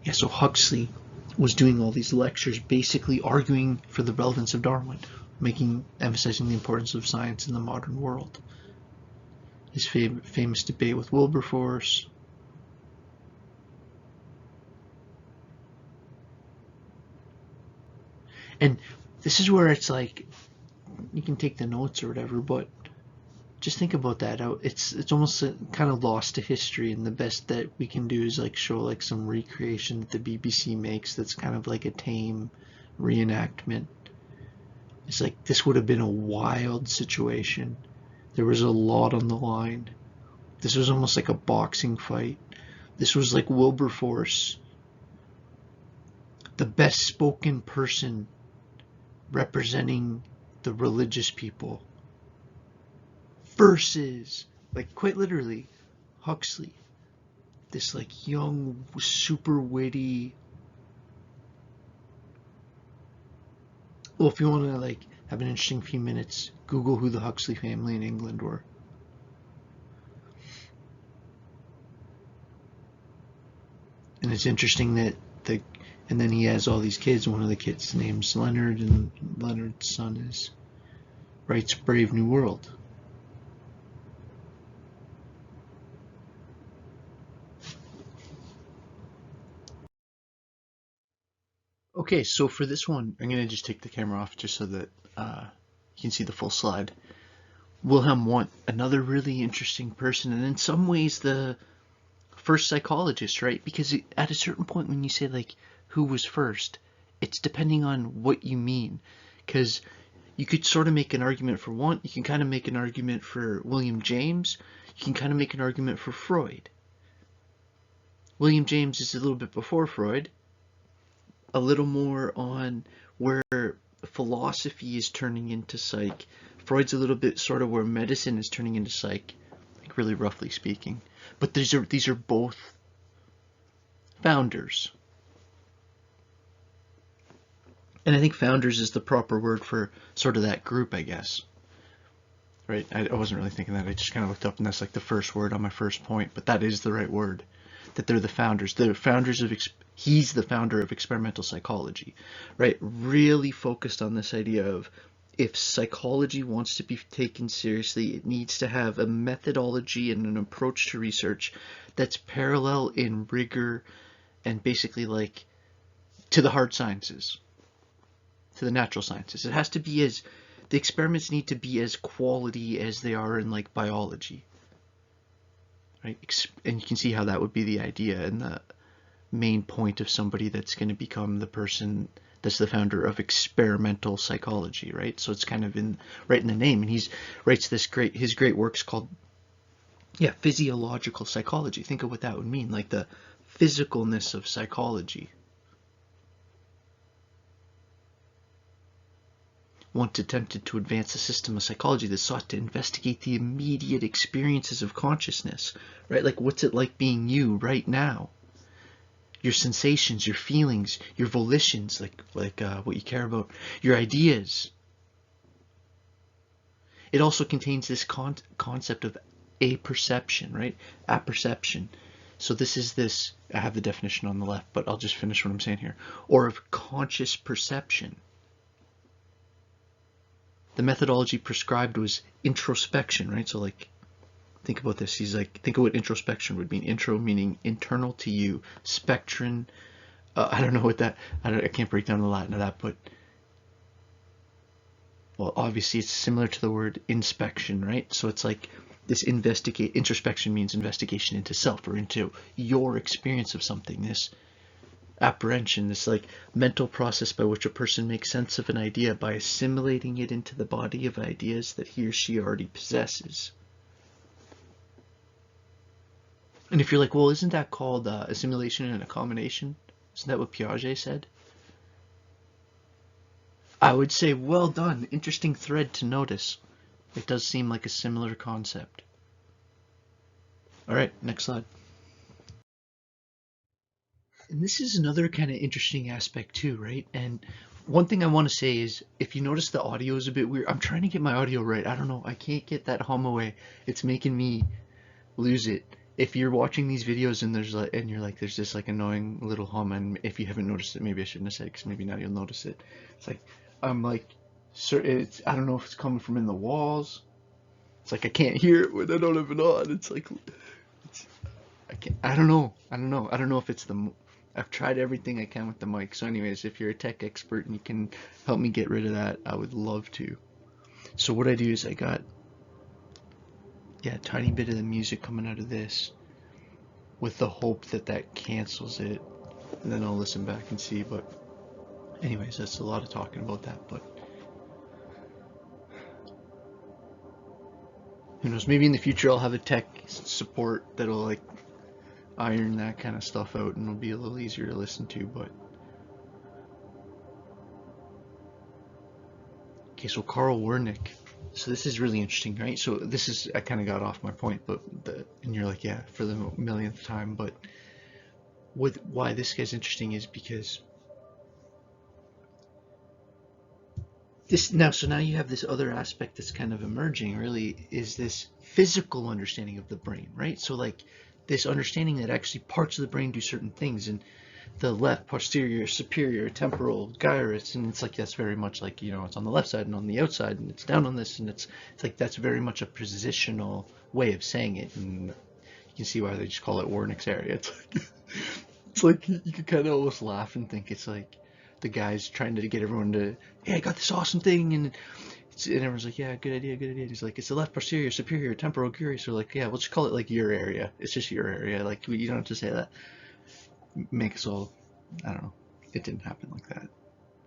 [SPEAKER 1] Yeah, so Huxley was doing all these lectures basically arguing for the relevance of Darwin, emphasizing the importance of science in the modern world. His famous debate with Wilberforce. And this is where it's like, you can take the notes or whatever, but just think about that. It's almost kind of lost to history, and the best that we can do is like show like some recreation that the BBC makes that's kind of like a tame reenactment. It's like this would have been a wild situation. There was a lot on the line. This was almost like a boxing fight. This was like Wilberforce, the best spoken person representing the religious people, versus, like, quite literally, Huxley, this like young, super witty. Well, if you want to like have an interesting few minutes, Google who the Huxley family in England were. And it's interesting that and then he has all these kids. One of the kids' name's Leonard, and Leonard's son writes Brave New World. Okay, so for this one, I'm gonna just take the camera off just so that you can see the full slide. Wilhelm Wundt, another really interesting person, and in some ways the first psychologist, right? Because at a certain point when you say like who was first, it's depending on what you mean. Because you could sort of make an argument for Wundt, you can kind of make an argument for William James, you can kind of make an argument for Freud. William James is a little bit before Freud, a little more on where philosophy is turning into psych. Freud's a little bit sort of where medicine is turning into psych, like really roughly speaking. But these are both founders. And I think founders is the proper word for sort of that group, I guess. Right? I wasn't really thinking that. I just kind of looked up, and that's like the first word on my first point. But that is the right word. That they're the founders. They're founders of. He's the founder of experimental psychology, right? Really focused on this idea of if psychology wants to be taken seriously, it needs to have a methodology and an approach to research that's parallel in rigor and basically like to the hard sciences, to the natural sciences. It has to be the experiments need to be as quality as they are in like biology, right? And you can see how that would be the idea and the main point of somebody that's going to become the person that's the founder of experimental psychology, right? So it's kind of right in the name, and he writes his great works called physiological psychology. Think of what that would mean, like the physicalness of psychology. Wundt attempted to advance a system of psychology that sought to investigate the immediate experiences of consciousness, right? Like, what's it like being you right now? Your sensations, your feelings, your volitions, like what you care about, your ideas. It also contains this concept of apperception, right? Apperception. So I have the definition on the left, but I'll just finish what I'm saying here. Or of conscious perception. The methodology prescribed was introspection, right? So like, think about this. He's like, think of what introspection would mean. Intro meaning internal to you. Spectrum, I don't know what that, I can't break down the Latin of that, but, well, obviously it's similar to the word inspection, right? So it's like this introspection means investigation into self or into your experience of something. This apprehension, this like mental process by which a person makes sense of an idea by assimilating it into the body of ideas that he or she already possesses. And if you're like, well, isn't that called assimilation and accommodation? Isn't that what Piaget said? I would say, well done. Interesting thread to notice. It does seem like a similar concept. All right, next slide. And this is another kind of interesting aspect too, right? And one thing I want to say is, if you notice the audio is a bit weird, I'm trying to get my audio right. I don't know. I can't get that hum away. It's making me lose it. If you're watching these videos and there's this like annoying little hum, and if you haven't noticed it, maybe I shouldn't have said it, because maybe now you'll notice it. It's like I'm like, I don't know if it's coming from in the walls. It's like I can't hear it when I don't have it on. It's like I don't know. I don't know if it's I've tried everything I can with the mic. So anyways, if you're a tech expert and you can help me get rid of that, I would love to. So what I do is I got yeah, a tiny bit of the music coming out of this with the hope that that cancels it, and then I'll listen back and see. But anyways, that's a lot of talking about that, but who knows, maybe in the future I'll have a tech support that'll like iron that kind of stuff out and it'll be a little easier to listen to. But okay, so Carl Wernick. So this is really interesting, right? So this is, I kind of got off my point, but and you're like, yeah, for the millionth time. But why this guy's interesting is because so now you have this other aspect that's kind of emerging, really, is this physical understanding of the brain, right? So like this understanding that actually parts of the brain do certain things, and the left, posterior, superior, temporal, gyrus, and it's like that's very much like, it's on the left side and on the outside, and it's down on this, and it's like that's very much a positional way of saying it, and you can see why they just call it Wernick's area. It's like you could kind of almost laugh and think it's like the guy's trying to get everyone to, hey, I got this awesome thing, and everyone's like, yeah, good idea, good idea. And he's like, it's the left, posterior, superior, temporal, gyrus. So like, yeah, we'll just call it like your area. It's just your area. Like you don't have to say that. Make us all, I don't know. It didn't happen like that.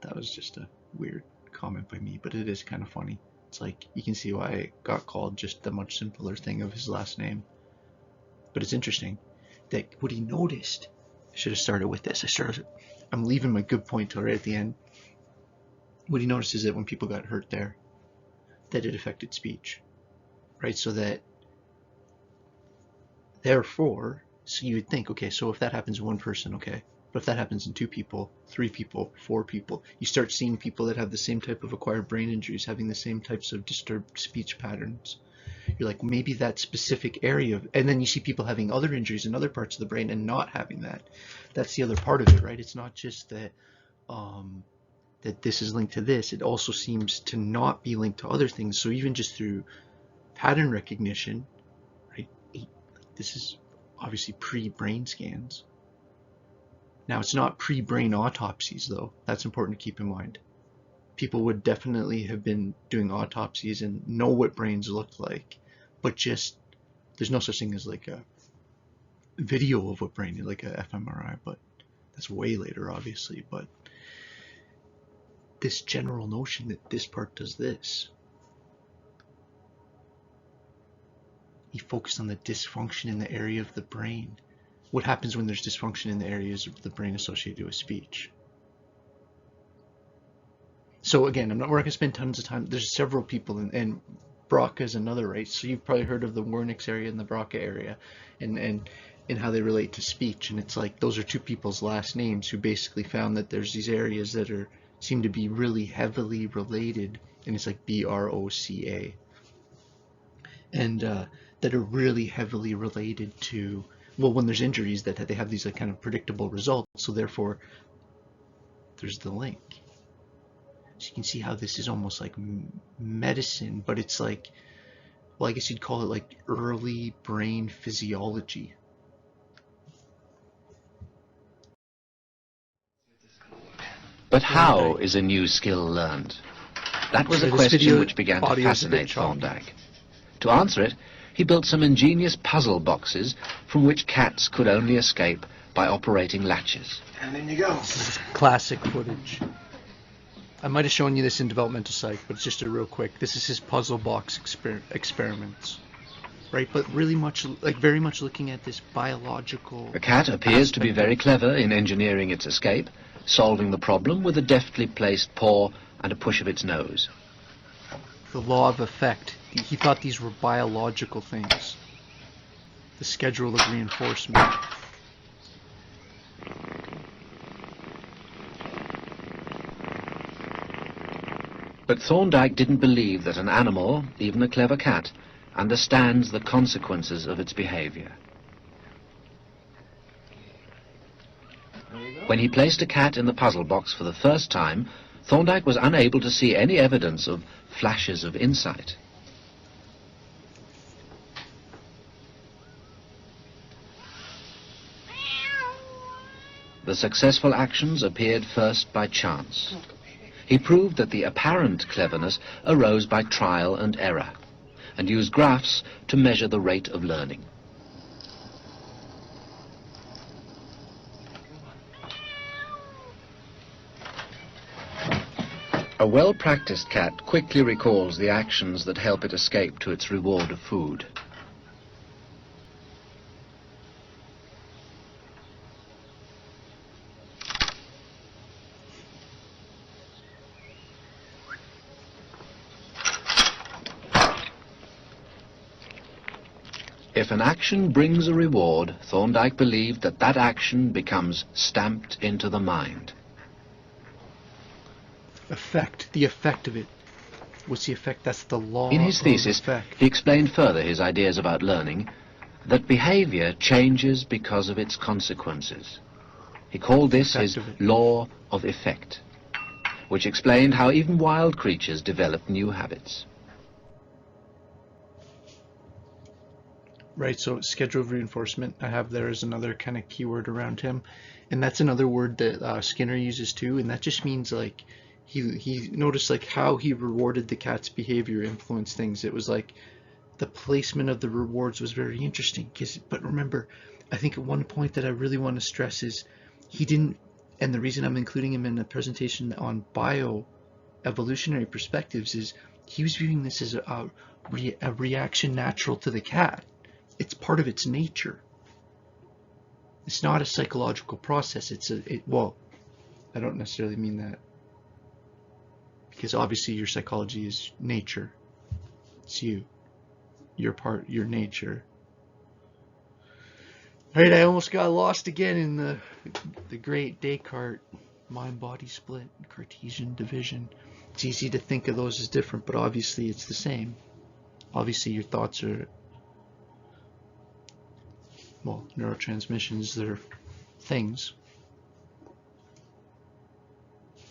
[SPEAKER 1] That was just a weird comment by me, but it is kind of funny. It's like you can see why it got called just the much simpler thing of his last name. But it's interesting that what he noticed. I should have started with this. I'm leaving my good point till right at the end. What he noticed is that when people got hurt there, that it affected speech, right? So that, therefore, so you would think, okay, so if that happens in one person, okay, but if that happens in 2 people, 3 people, 4 people, you start seeing people that have the same type of acquired brain injuries having the same types of disturbed speech patterns. You're like, maybe that specific area and then you see people having other injuries in other parts of the brain and not having that. That's the other part of it, right? It's not just that that this is linked to this. It also seems to not be linked to other things. So even just through pattern recognition, right? This is obviously pre-brain scans. Now it's not pre-brain autopsies though. That's important to keep in mind. People would definitely have been doing autopsies and know what brains looked like, but just there's no such thing as like a video of what brain, like a fMRI, but that's way later obviously. But this general notion that this part does this, he focused on the dysfunction in the area of the brain. What happens when there's dysfunction in the areas of the brain associated with speech? So again, we're not going to spend tons of time. There's several people, and Broca is another, right? So you've probably heard of the Wernick's area and the Broca area, and how they relate to speech. And it's like those are 2 people's last names who basically found that there's these areas that seem to be really heavily related, and it's like BROCA, and that are really heavily related to, well, when there's injuries, that they have these like kind of predictable results. So therefore, there's the link. So you can see how this is almost like medicine, but it's like, well, I guess you'd call it like early brain physiology.
[SPEAKER 2] But how is a new skill learned? That was a question which began to fascinate Thorndike. To answer it, he built some ingenious puzzle boxes from which cats could only escape by operating latches.
[SPEAKER 1] And in you go. This is classic footage. I might have shown you this in developmental psych, but it's just a real quick. This is his puzzle box experiments, right? But really much, like very much looking at this biological.
[SPEAKER 2] The cat appears to be very clever in engineering its escape, solving the problem with a deftly placed paw and a push of its nose.
[SPEAKER 1] The law of effect. He thought these were biological things. The schedule of reinforcement.
[SPEAKER 2] But Thorndike didn't believe that an animal, even a clever cat, understands the consequences of its behavior. When he placed a cat in the puzzle box for the first time, Thorndike was unable to see any evidence of flashes of insight. The successful actions appeared first by chance. He proved that the apparent cleverness arose by trial and error. and use graphs to measure the rate of learning. A well-practiced cat quickly recalls the actions that help it escape to its reward of food. If an action brings a reward, Thorndike believed that that action becomes stamped into the mind.
[SPEAKER 1] The effect of it. What's the effect? That's the law
[SPEAKER 2] In his thesis,
[SPEAKER 1] of effect.
[SPEAKER 2] he explained further his ideas about learning, that behavior changes because of its consequences. He called this his law of effect, which explained how even wild creatures develop new habits.
[SPEAKER 1] Right, so schedule of reinforcement I have there is another kind of keyword around him, and that's another word that Skinner uses too, and that just means like he noticed like how he rewarded the cat's behavior influenced things. It was like the placement of the rewards was very interesting, but remember, I think at one point that I really want to stress is he didn't, and the reason I'm including him in the presentation on evolutionary perspectives is he was viewing this as a reaction natural to the cat. It's part of its nature. It's not a psychological process. Well, I don't necessarily mean that, because obviously your psychology is nature. It's you. Your nature. Right, I almost got lost again in the great Descartes mind-body split, Cartesian division. It's easy to think of those as different, but obviously it's the same. Obviously your thoughts are, well, neurotransmissions, they're things.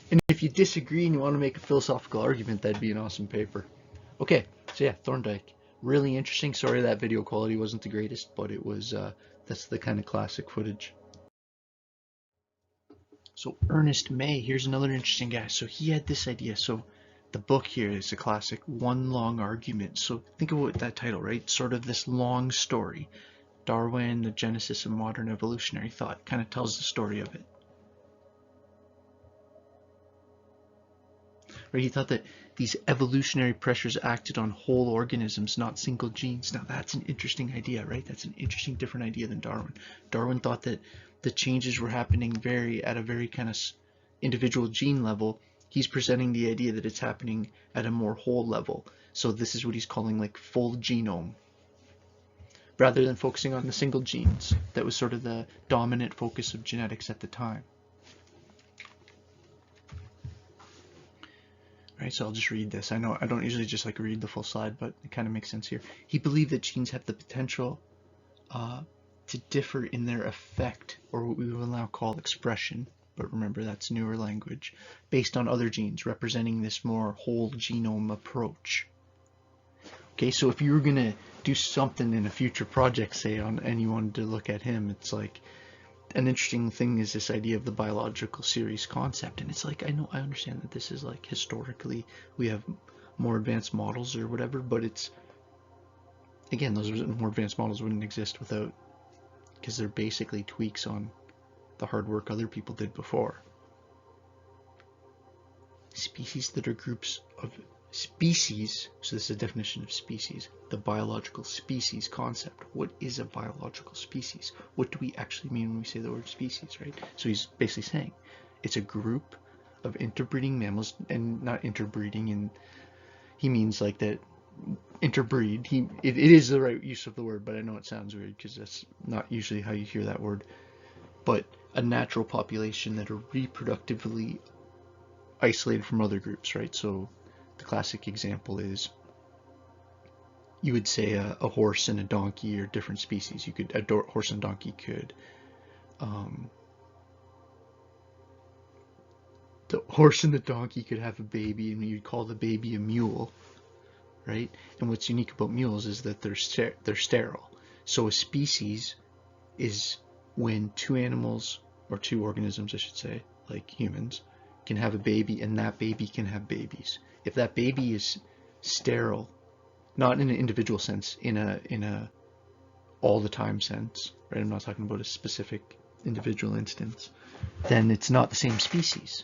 [SPEAKER 1] And if you disagree and you want to make a philosophical argument, that'd be an awesome paper. Okay, so yeah, Thorndike. Really interesting. Sorry that video quality wasn't the greatest, but it was, that's the kind of classic footage. So Ernest May, here's another interesting guy. So he had this idea. So the book here is a classic One Long Argument. So think about that title, right? Sort of this long story. Darwin, the genesis of modern evolutionary thought, kind of tells the story of it. Right? He thought that these evolutionary pressures acted on whole organisms, not single genes. Now that's an interesting idea, right? That's an interesting, different idea than Darwin. Darwin thought that the changes were happening at a very kind of individual gene level. He's presenting the idea that it's happening at a more whole level. So this is what he's calling like full genome, rather than focusing on the single genes. That was sort of the dominant focus of genetics at the time. Right, so I'll just read this. I know I don't usually just like read the full slide, but it kind of makes sense here. He believed that genes have the potential to differ in their effect, or what we will now call expression, but remember that's newer language, based on other genes, representing this more whole genome approach. Okay, so if you were going to do something in a future project, say, and you wanted to look at him, it's like, an interesting thing is this idea of the biological series concept, and it's like, I understand that this is like historically we have more advanced models or whatever, but it's, again, those more advanced models wouldn't exist without, because they're basically tweaks on the hard work other people did before. Species that are groups of species, so this is a definition of species, the biological species concept. What is a biological species? What do we actually mean when we say the word species, right? So he's basically saying it's a group of interbreeding mammals, and not interbreeding, and he means like that interbreed. It is the right use of the word, but I know it sounds weird because that's not usually how you hear that word. But a natural population that are reproductively isolated from other groups, right? So the classic example is, you would say a horse and a donkey are different species. A horse and donkey could, the horse and the donkey could have a baby, and you'd call the baby a mule, right? And what's unique about mules is that they're sterile. So a species is when two animals, or two organisms, I should say, like humans, can have a baby, and that baby can have babies. If that baby is sterile, not in an individual sense, in a all the time sense, right? I'm not talking about a specific individual instance. Then it's not the same species,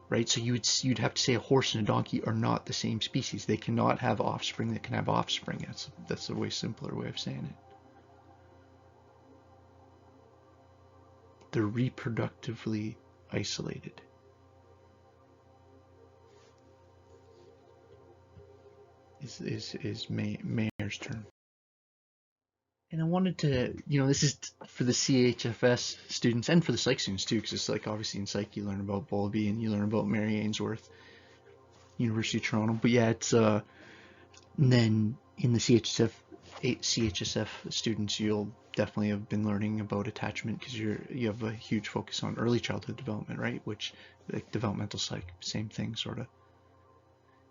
[SPEAKER 1] right? So you'd have to say a horse and a donkey are not the same species. They cannot have offspring that can have offspring. That's a way simpler way of saying it. They're reproductively isolated. Is Mayer's term. And I wanted to, this is for the CHFS students and for the psych students too, because it's like obviously in psych you learn about Bowlby and you learn about Mary Ainsworth, University of Toronto. But yeah, it's and then in the CHSF students, you'll definitely have been learning about attachment because you have a huge focus on early childhood development, right? Which like developmental psych, same thing sort of.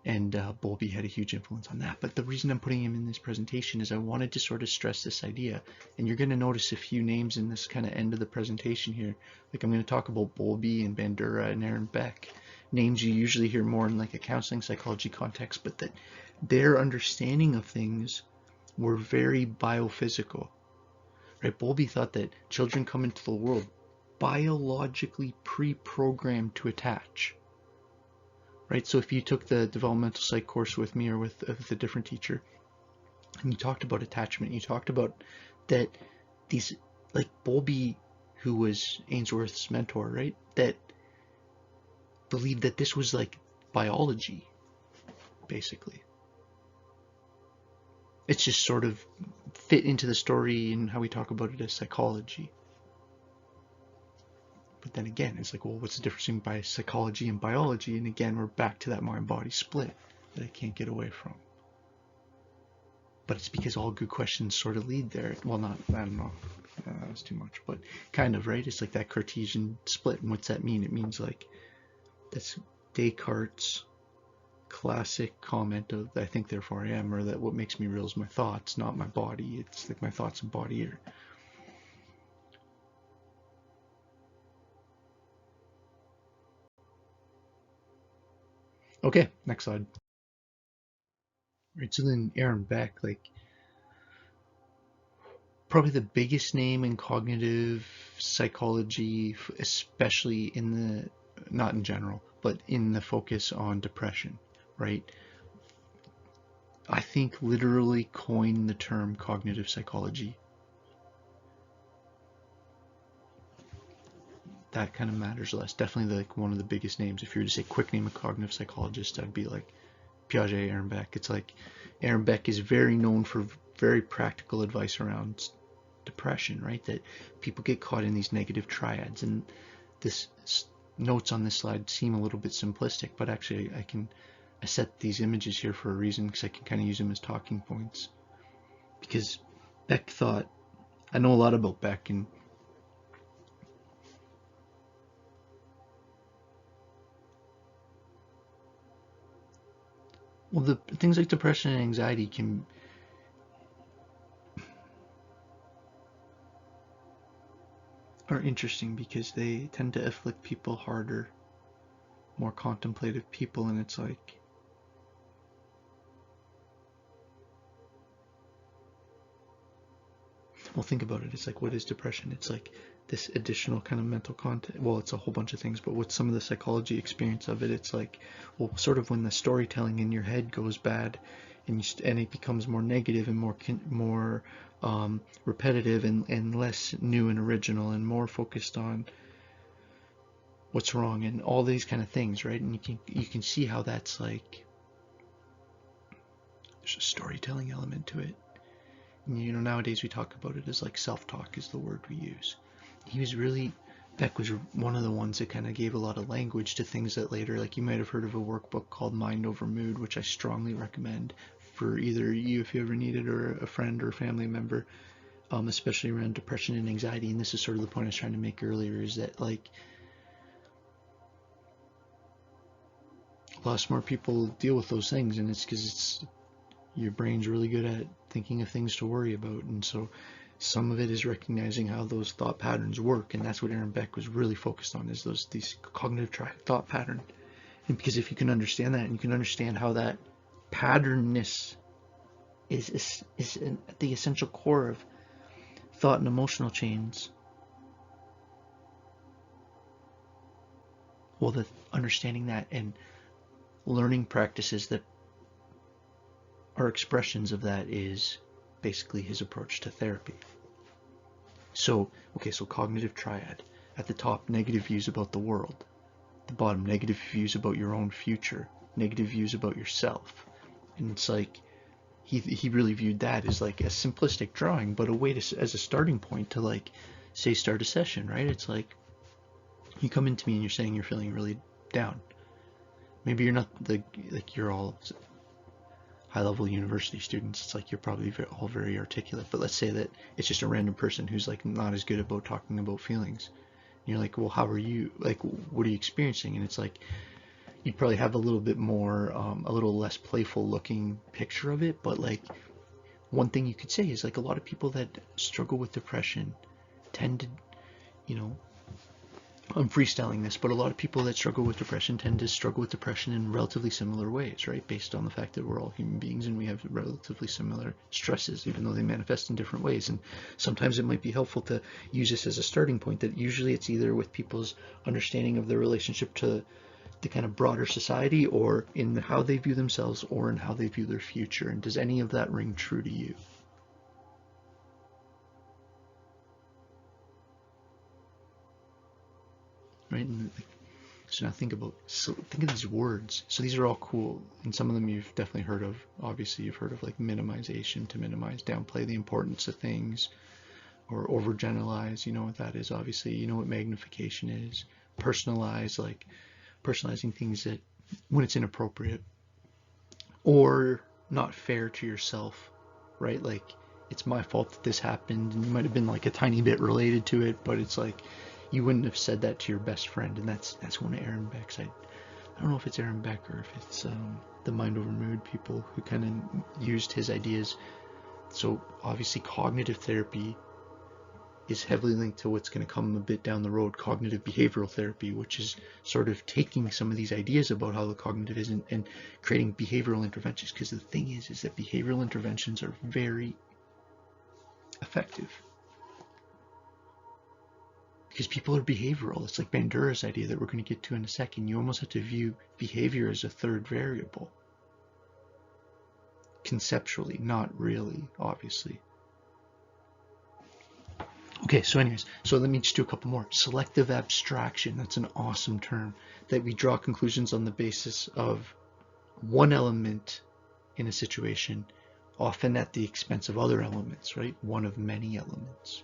[SPEAKER 1] And Bowlby had a huge influence on that. But the reason I'm putting him in this presentation is I wanted to sort of stress this idea. And you're going to notice a few names in this kind of end of the presentation here. Like I'm going to talk about Bowlby and Bandura and Aaron Beck. Names you usually hear more in like a counseling psychology context, but that their understanding of things were very biophysical. Right? Bowlby thought that children come into the world biologically pre-programmed to attach. Right, so if you took the developmental psych course with me or with a different teacher, and you talked about attachment, you talked about that these, like Bowlby, who was Ainsworth's mentor, right, that believed that this was like biology, basically. It's just sort of fit into the story and how we talk about it as psychology. But then again, it's like, well, what's the difference between psychology and biology? And again, we're back to that mind-body split that I can't get away from. But it's because all good questions sort of lead there. Well, not, I don't know, that was too much, but kind of, right? It's like that Cartesian split. And what's that mean? It means like, that's Descartes' classic comment of, I think therefore I am, or that what makes me real is my thoughts, not my body. It's like my thoughts and body are. Okay, next slide. Right, so then Aaron Beck, like, probably the biggest name in cognitive psychology, especially in the, not in general, but in the focus on depression, right? I think literally coined the term cognitive psychology. That kind of matters less. Definitely like one of the biggest names. If you were to say quick name of cognitive psychologist, I'd be like Piaget, Aaron Beck. It's like Aaron Beck is very known for very practical advice around depression, right? That people get caught in these negative triads, and this notes on this slide seem a little bit simplistic, but actually I set these images here for a reason because I can kind of use them as talking points. Because Beck thought, I know a lot about Beck, and well, the things like depression and anxiety are interesting because they tend to afflict people harder, more contemplative people, and it's like, well, think about it. It's like, what is depression? It's like this additional kind of mental content. Well, it's a whole bunch of things, but what's some of the psychology experience of it? It's like, well, sort of when the storytelling in your head goes bad, and it becomes more negative and more repetitive and less new and original and more focused on what's wrong and all these kind of things, right? And you can see how that's like, there's a storytelling element to it. And, nowadays we talk about it as like self-talk is the word we use. Beck was one of the ones that kind of gave a lot of language to things that later, like you might have heard of a workbook called Mind Over Mood, which I strongly recommend for either you if you ever need it, or a friend or a family member, especially around depression and anxiety. And this is sort of the point I was trying to make earlier, is that like a lot more people deal with those things, and it's because your brain's really good at thinking of things to worry about, and so some of it is recognizing how those thought patterns work, and that's what Aaron Beck was really focused on, is these cognitive thought pattern. And because if you can understand that, and you can understand how that patternness is at the essential core of thought and emotional chains. Well, the understanding that and learning practices that are expressions of that is basically his approach to therapy. So, okay, so cognitive triad. At the top, negative views about the world. At the bottom, negative views about your own future. Negative views about yourself. And it's like, he really viewed that as like a simplistic drawing, but a way to, as a starting point to like, say, start a session, right? It's like, you come into me and you're saying you're feeling really down. Maybe you're not like you're all high-level university students. It's like you're probably all very articulate, but let's say that it's just a random person who's like not as good about talking about feelings. And you're like, well, how are you? Like, what are you experiencing? And it's like, you'd probably have a little bit more, a little less playful looking picture of it. But like, one thing you could say is like a lot of people that struggle with depression tend to, you know, I'm freestyling this, but a lot of people that struggle with depression tend to struggle with depression in relatively similar ways, right? Based on the fact that we're all human beings and we have relatively similar stresses, even though they manifest in different ways. And sometimes it might be helpful to use this as a starting point, that usually it's either with people's understanding of their relationship to the kind of broader society, or in how they view themselves, or in how they view their future. And does any of that ring true to you? Right? And so now think of these words. So these are all cool, and some of them you've definitely heard of. Obviously, you've heard of like minimization, to minimize, downplay the importance of things, or overgeneralize. You know what that is, obviously. You know what magnification is. Personalize, like personalizing things that when it's inappropriate, or not fair to yourself, right? Like, it's my fault that this happened, and you might have been like a tiny bit related to it, but it's like you wouldn't have said that to your best friend. And that's one of Aaron Beck's. I don't know if it's Aaron Beck or if it's the Mind Over Mood people who kind of used his ideas. So obviously cognitive therapy is heavily linked to what's going to come a bit down the road, cognitive behavioral therapy, which is sort of taking some of these ideas about how the cognitive is and creating behavioral interventions. Because the thing is that behavioral interventions are very effective. Because people are behavioral. It's like Bandura's idea that we're going to get to in a second. You almost have to view behavior as a third variable. Conceptually, not really, obviously. Okay, so anyways, so let me just do a couple more. Selective abstraction, that's an awesome term, that we draw conclusions on the basis of one element in a situation, often at the expense of other elements, right? One of many elements.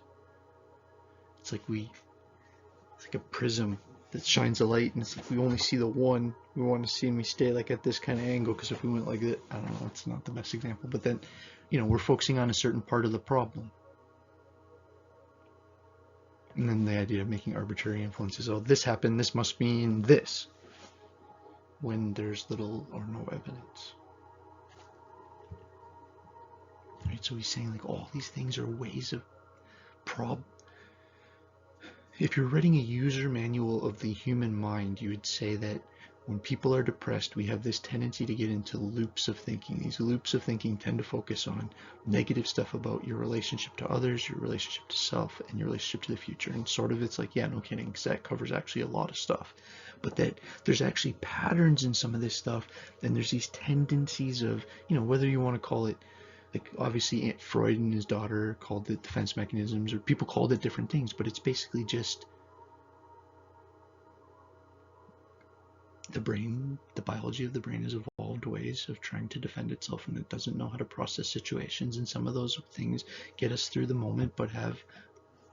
[SPEAKER 1] It's like a prism that shines a light, and it's like we only see the one we want to see, and we stay like at this kind of angle, because if we went like that, I don't know, that's not the best example, but then, you know, we're focusing on a certain part of the problem. And then the idea of making arbitrary influences. Oh, this happened, this must mean this, when there's little or no evidence. Right, so he's saying like all these things are ways of If you're writing a user manual of the human mind, you would say that when people are depressed, we have this tendency to get into loops of thinking. These loops of thinking tend to focus on negative stuff about your relationship to others, your relationship to self, and your relationship to the future. And sort of it's like, yeah, no kidding, because that covers actually a lot of stuff. But that there's actually patterns in some of this stuff, and there's these tendencies of, you know, whether you want to call it, like obviously Aunt Freud and his daughter called it defense mechanisms, or people called it different things, but it's basically just the brain, the biology of the brain has evolved ways of trying to defend itself, and it doesn't know how to process situations, and some of those things get us through the moment but have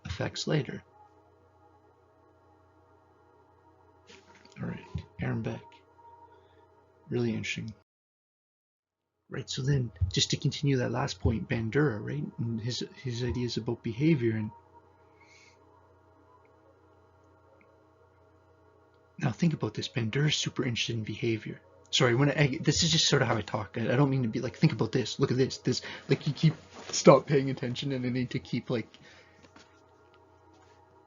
[SPEAKER 1] effects later. All right, Aaron Beck, really interesting. Right, so then just to continue that last point, Bandura, right, and his ideas about behavior. And now think about this. Bandura is super interested in behavior. Sorry, this is just sort of how I talk. I don't mean to be like, think about this, look at this, like you stop paying attention, and I need to keep like,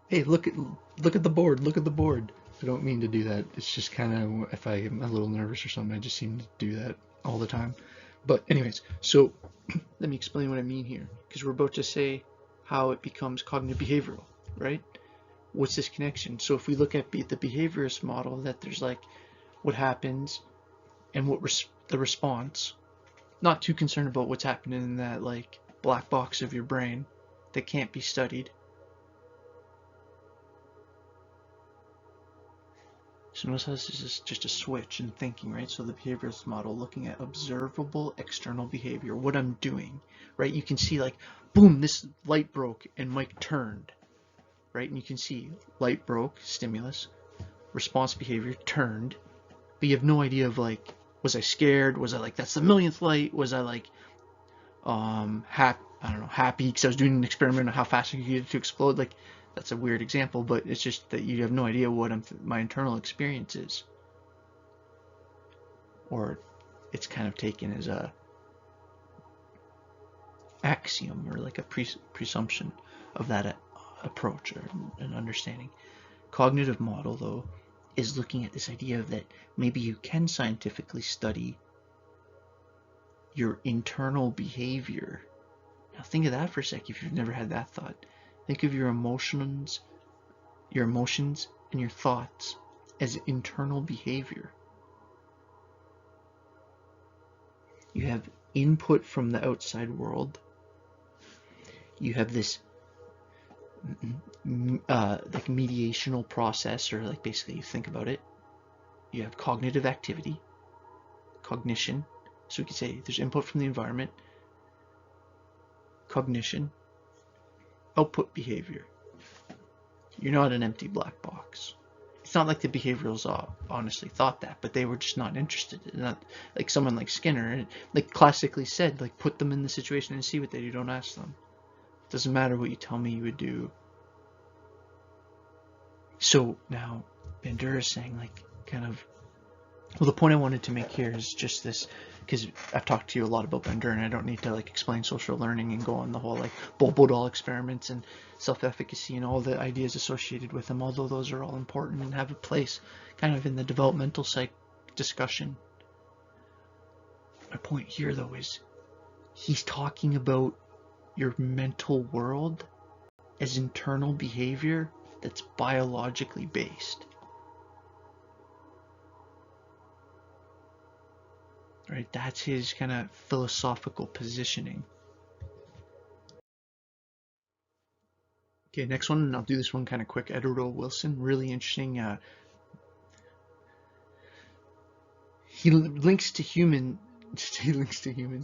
[SPEAKER 1] hey, look at the board, look at the board. I don't mean to do that. It's just kind of, if I'm a little nervous or something, I just seem to do that all the time. But anyways, so let me explain what I mean here, because we're about to say how it becomes cognitive behavioral, right? What's this connection? So if we look at the behaviorist model, that there's like what happens and what the response, not too concerned about what's happening in that like black box of your brain that can't be studied. So notice how this is just a switch in thinking, right? So the behaviorist model looking at observable external behavior, what I'm doing, right? You can see like, boom, this light broke and Mike turned, right? And you can see light broke, stimulus, response behavior, turned, but you have no idea of like, was I scared? Was I like, that's the millionth light? Was I like, happy because I was doing an experiment on how fast I could get it to explode? Like, that's a weird example, but it's just that you have no idea what my internal experience is. Or it's kind of taken as a axiom or like a presumption of that approach or an understanding. Cognitive model, though, is looking at this idea of that maybe you can scientifically study your internal behavior. Now think of that for a sec if you've never had that thought. Think of your emotions and your thoughts as internal behavior. You have input from the outside world. You have this like mediational process, or like basically you think about it. You have cognitive activity, cognition. So we could say there's input from the environment, cognition, output behavior. You're not an empty black box. It's not like the behaviorals honestly thought that, but they were just not interested. Not like someone like Skinner, like classically said, like put them in the situation and see what they do. Don't ask them. It doesn't matter what you tell me you would do. So now Bandura is saying like kind of, well, the point I wanted to make here is just this, because I've talked to you a lot about Bandura, and I don't need to like explain social learning and go on the whole like Bobo doll experiments and self-efficacy and all the ideas associated with them, although those are all important and have a place kind of in the developmental psych discussion. My point here, though, is he's talking about your mental world as internal behavior that's biologically based. Right? That's his kind of philosophical positioning. Okay, next one, and I'll do this one kind of quick. Edward O. Wilson, really interesting. He links to humans.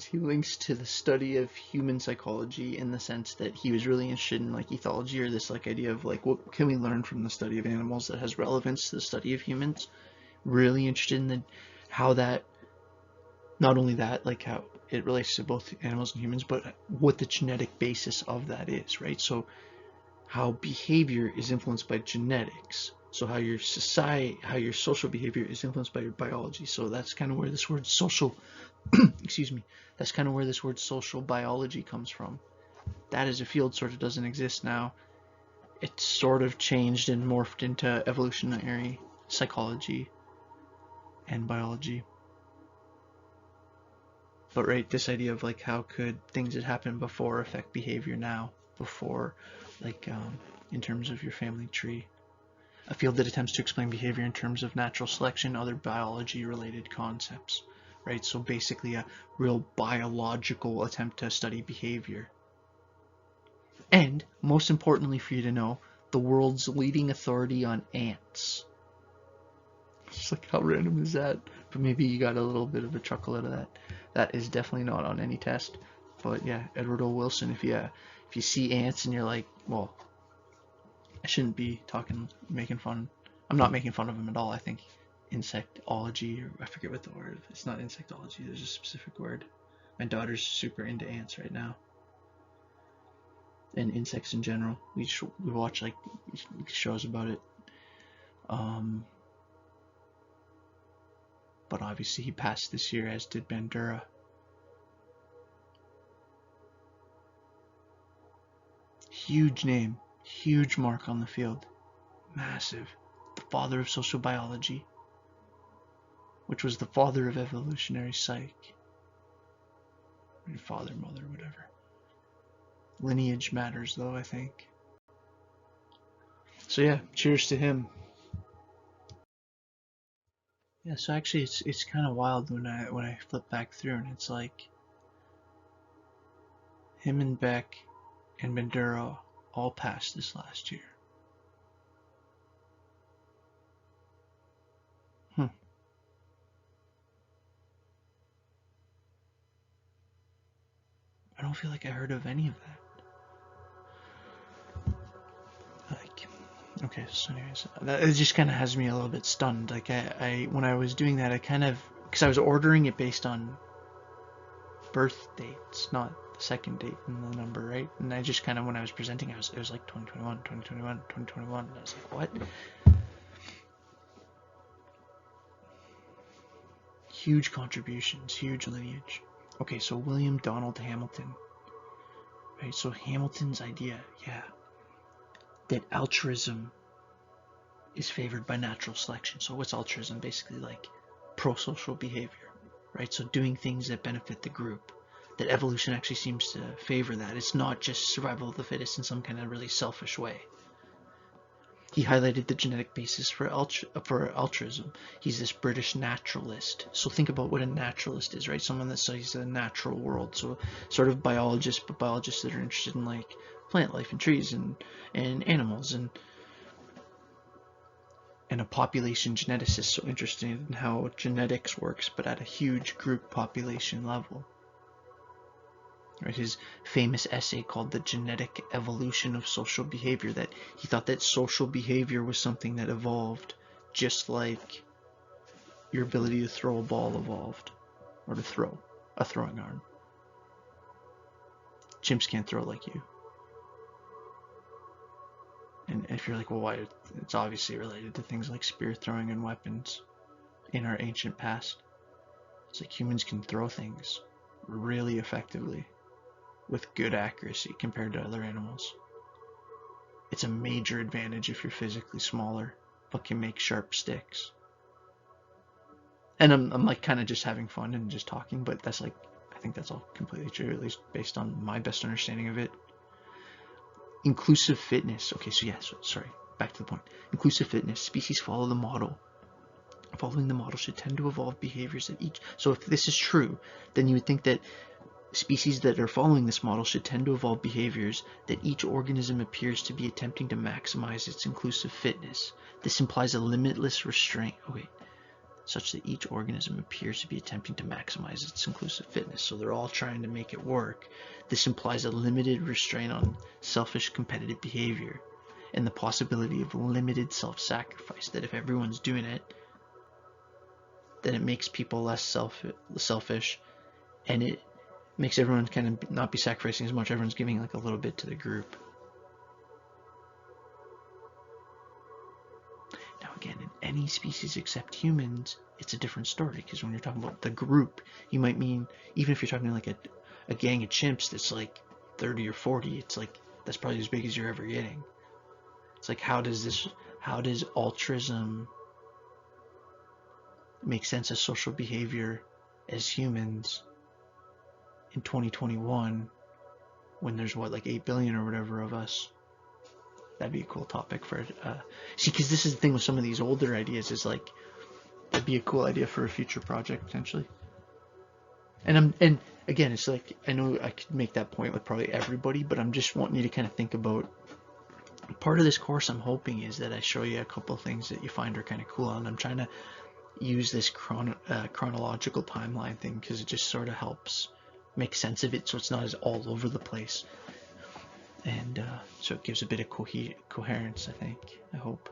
[SPEAKER 1] He links to the study of human psychology in the sense that he was really interested in like ethology, or this like idea of like what can we learn from the study of animals that has relevance to the study of humans. Really interested in how that, not only that, like how it relates to both animals and humans, but what the genetic basis of that is, right? So how behavior is influenced by genetics. So how your social behavior is influenced by your biology. So that's kind of where this word social, excuse me, that's kind of where this word social biology comes from. That as a field sort of doesn't exist now. It's sort of changed and morphed into evolutionary psychology and biology. But right, this idea of like how could things that happened before affect behavior now, before like in terms of your family tree. A field that attempts to explain behavior in terms of natural selection, other biology-related concepts, right? So basically a real biological attempt to study behavior. And, most importantly for you to know, the world's leading authority on ants. Just like, how random is that? But maybe you got a little bit of a chuckle out of that. That is definitely not on any test. But yeah, Edward O. Wilson, if you see ants and you're like, well, I shouldn't be making fun. I'm not making fun of him at all. I think insectology, or I forget what the word. It's not insectology. There's a specific word. My daughter's super into ants right now, and insects in general. We watch like shows about it. But obviously he passed this year, as did Bandura. Huge name, huge mark on the field. Massive. The father of social biology, which was the father of evolutionary psych. Your father, mother, whatever. Lineage matters, though, I think. So yeah, cheers to him. Yeah, so actually, it's kind of wild when I flip back through, and it's like him and Beck and Bandura all passed this last year. Hmm. I don't feel like I heard of any of that. Like, okay, so anyways, it just kind of has me a little bit stunned. Like I when I was doing that, I kind of, because I was ordering it based on birth dates, not the second date in the number, right? And I just kind of, when I was presenting, it was like 2021, 2021, 2021, and I was like, what? Huge contributions, huge lineage. Okay, so William Donald Hamilton, right? So Hamilton's idea, yeah, that altruism is favored by natural selection. So what's altruism? Basically like pro-social behavior, right? So doing things that benefit the group. That evolution actually seems to favor that. It's not just survival of the fittest in some kind of really selfish way. He highlighted the genetic basis for altruism. He's this British naturalist. So think about what a naturalist is, right? Someone that studies the natural world. So sort of biologists, but biologists that are interested in like plant life and trees and animals and a population geneticist, so interested in how genetics works, but at a huge group population level. Right, his famous essay called The Genetic Evolution of Social Behavior, that he thought that social behavior was something that evolved just like your ability to throw a ball evolved, or to throw a throwing arm. Chimps can't throw like you. And if you're like, well, why? It's obviously related to things like spear throwing and weapons in our ancient past. It's like humans can throw things really effectively with good accuracy compared to other animals. It's a major advantage if you're physically smaller, but can make sharp sticks. And I'm like kind of just having fun and just talking, but that's like, I think that's all completely true, at least based on my best understanding of it. Inclusive fitness. Okay, so yeah, sorry, back to the point. Inclusive fitness. Species follow the model. Following the model should tend to evolve behaviors that each. So if this is true, then you would think that species that are following this model should tend to evolve behaviors that each organism appears to be attempting to maximize its inclusive fitness. This implies a limitless restraint. Oh wait. Such that each organism appears to be attempting to maximize its inclusive fitness. So they're all trying to make it work. This implies a limited restraint on selfish competitive behavior and the possibility of limited self-sacrifice, that if everyone's doing it, then it makes people less selfish, and it makes everyone kind of not be sacrificing as much. Everyone's giving like a little bit to the group. Now again, in any species except humans, it's a different story, because when you're talking about the group, you might mean, even if you're talking like a gang of chimps that's like 30 or 40, it's like that's probably as big as you're ever getting. It's like, how does altruism make sense as social behavior as humans in 2021 when there's what, like 8 billion or whatever of us? That'd be a cool topic for see, because this is the thing with some of these older ideas, is like that'd be a cool idea for a future project potentially. And again, it's like, I know I could make that point with probably everybody, but I'm just wanting you to kind of think about, part of this course I'm hoping is that I show you a couple of things that you find are kind of cool, and I'm trying to use this chronological timeline thing because it just sort of helps make sense of it, so it's not as all over the place, and so it gives a bit of coherence, I hope.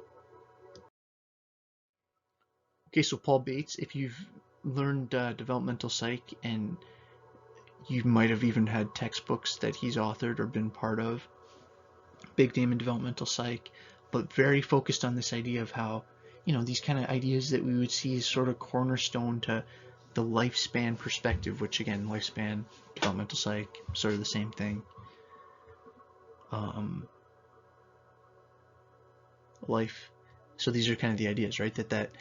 [SPEAKER 1] Okay, so Paul Bates, if you've learned developmental psych, and you might have even had textbooks that he's authored or been part of, big name in developmental psych, but very focused on this idea of how, these kind of ideas that we would see as sort of cornerstone to the lifespan perspective, which again, lifespan, developmental psych, sort of the same thing. Life. So these are kind of the ideas, right? That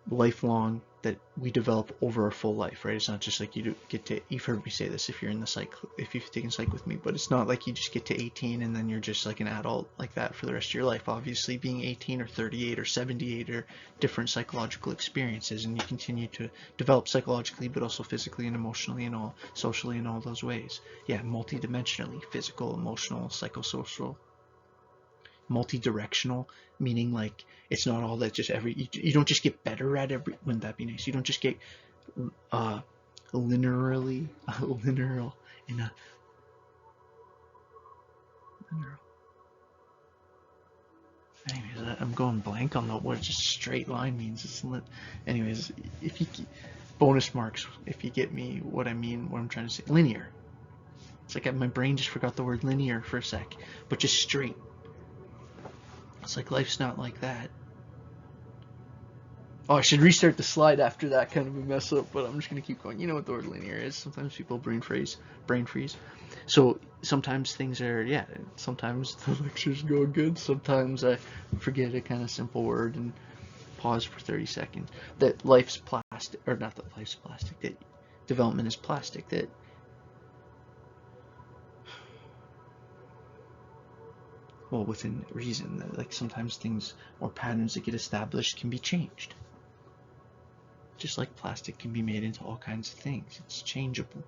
[SPEAKER 1] lifelong, that we develop over our full life, right? It's not just like you get to, you've heard me say this if you're in the psych, if you've taken psych with me, but it's not like you just get to 18 and then you're just like an adult like that for the rest of your life. Obviously, being 18 or 38 or 78 are different psychological experiences, and you continue to develop psychologically, but also physically and emotionally and all socially in all those ways. Yeah, multidimensionally, physical, emotional, psychosocial, multi-directional, meaning like it's not all that just you don't just get better at every, wouldn't that be nice? You don't just get linearly lineal in a linear. Anyways, I'm going blank on what just straight line means. Anyways, if you bonus marks if you get me what I mean, what I'm trying to say. Linear. It's like my brain just forgot the word linear for a sec, but just straight. It's like life's not like that. Oh, I should restart the slide after that kind of a mess up, but I'm just going to keep going. You know what the word linear is. Sometimes people brain freeze. So sometimes things are, yeah, sometimes the lecture's going good. Sometimes I forget a kind of simple word and pause for 30 seconds. That life's plastic, or not that life's plastic, that development is plastic, that well, within reason, that like sometimes things or patterns that get established can be changed. Just like plastic can be made into all kinds of things. It's changeable.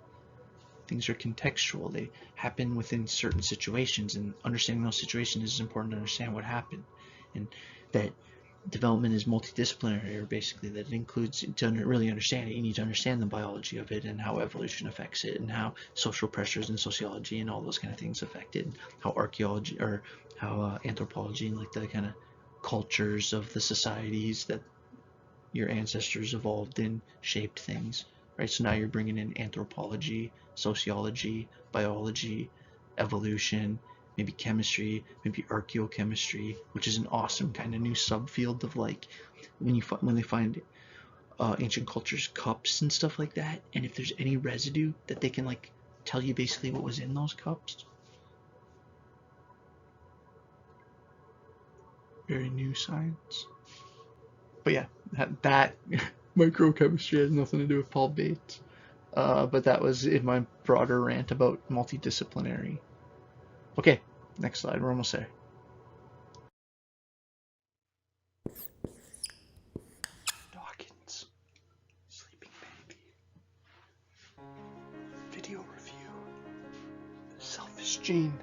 [SPEAKER 1] Things are contextual. They happen within certain situations, and understanding those situations is important to understand what happened. And that development is multidisciplinary, or basically that it includes, to really understand it, you need to understand the biology of it and how evolution affects it and how social pressures and sociology and all those kind of things affect it, and how archaeology or how anthropology and like the kind of cultures of the societies that your ancestors evolved in shaped things, right? So now you're bringing in anthropology, sociology, biology, evolution, maybe chemistry, maybe archaeochemistry, which is an awesome kind of new subfield of like when they find ancient cultures cups and stuff like that, and if there's any residue that they can like tell you basically what was in those cups. Very new science. But yeah, that microchemistry has nothing to do with Paul Bates. But that was in my broader rant about multidisciplinary. Okay, next slide. We're almost there. Dawkins, Sleeping Baby. Video review. Selfish gene.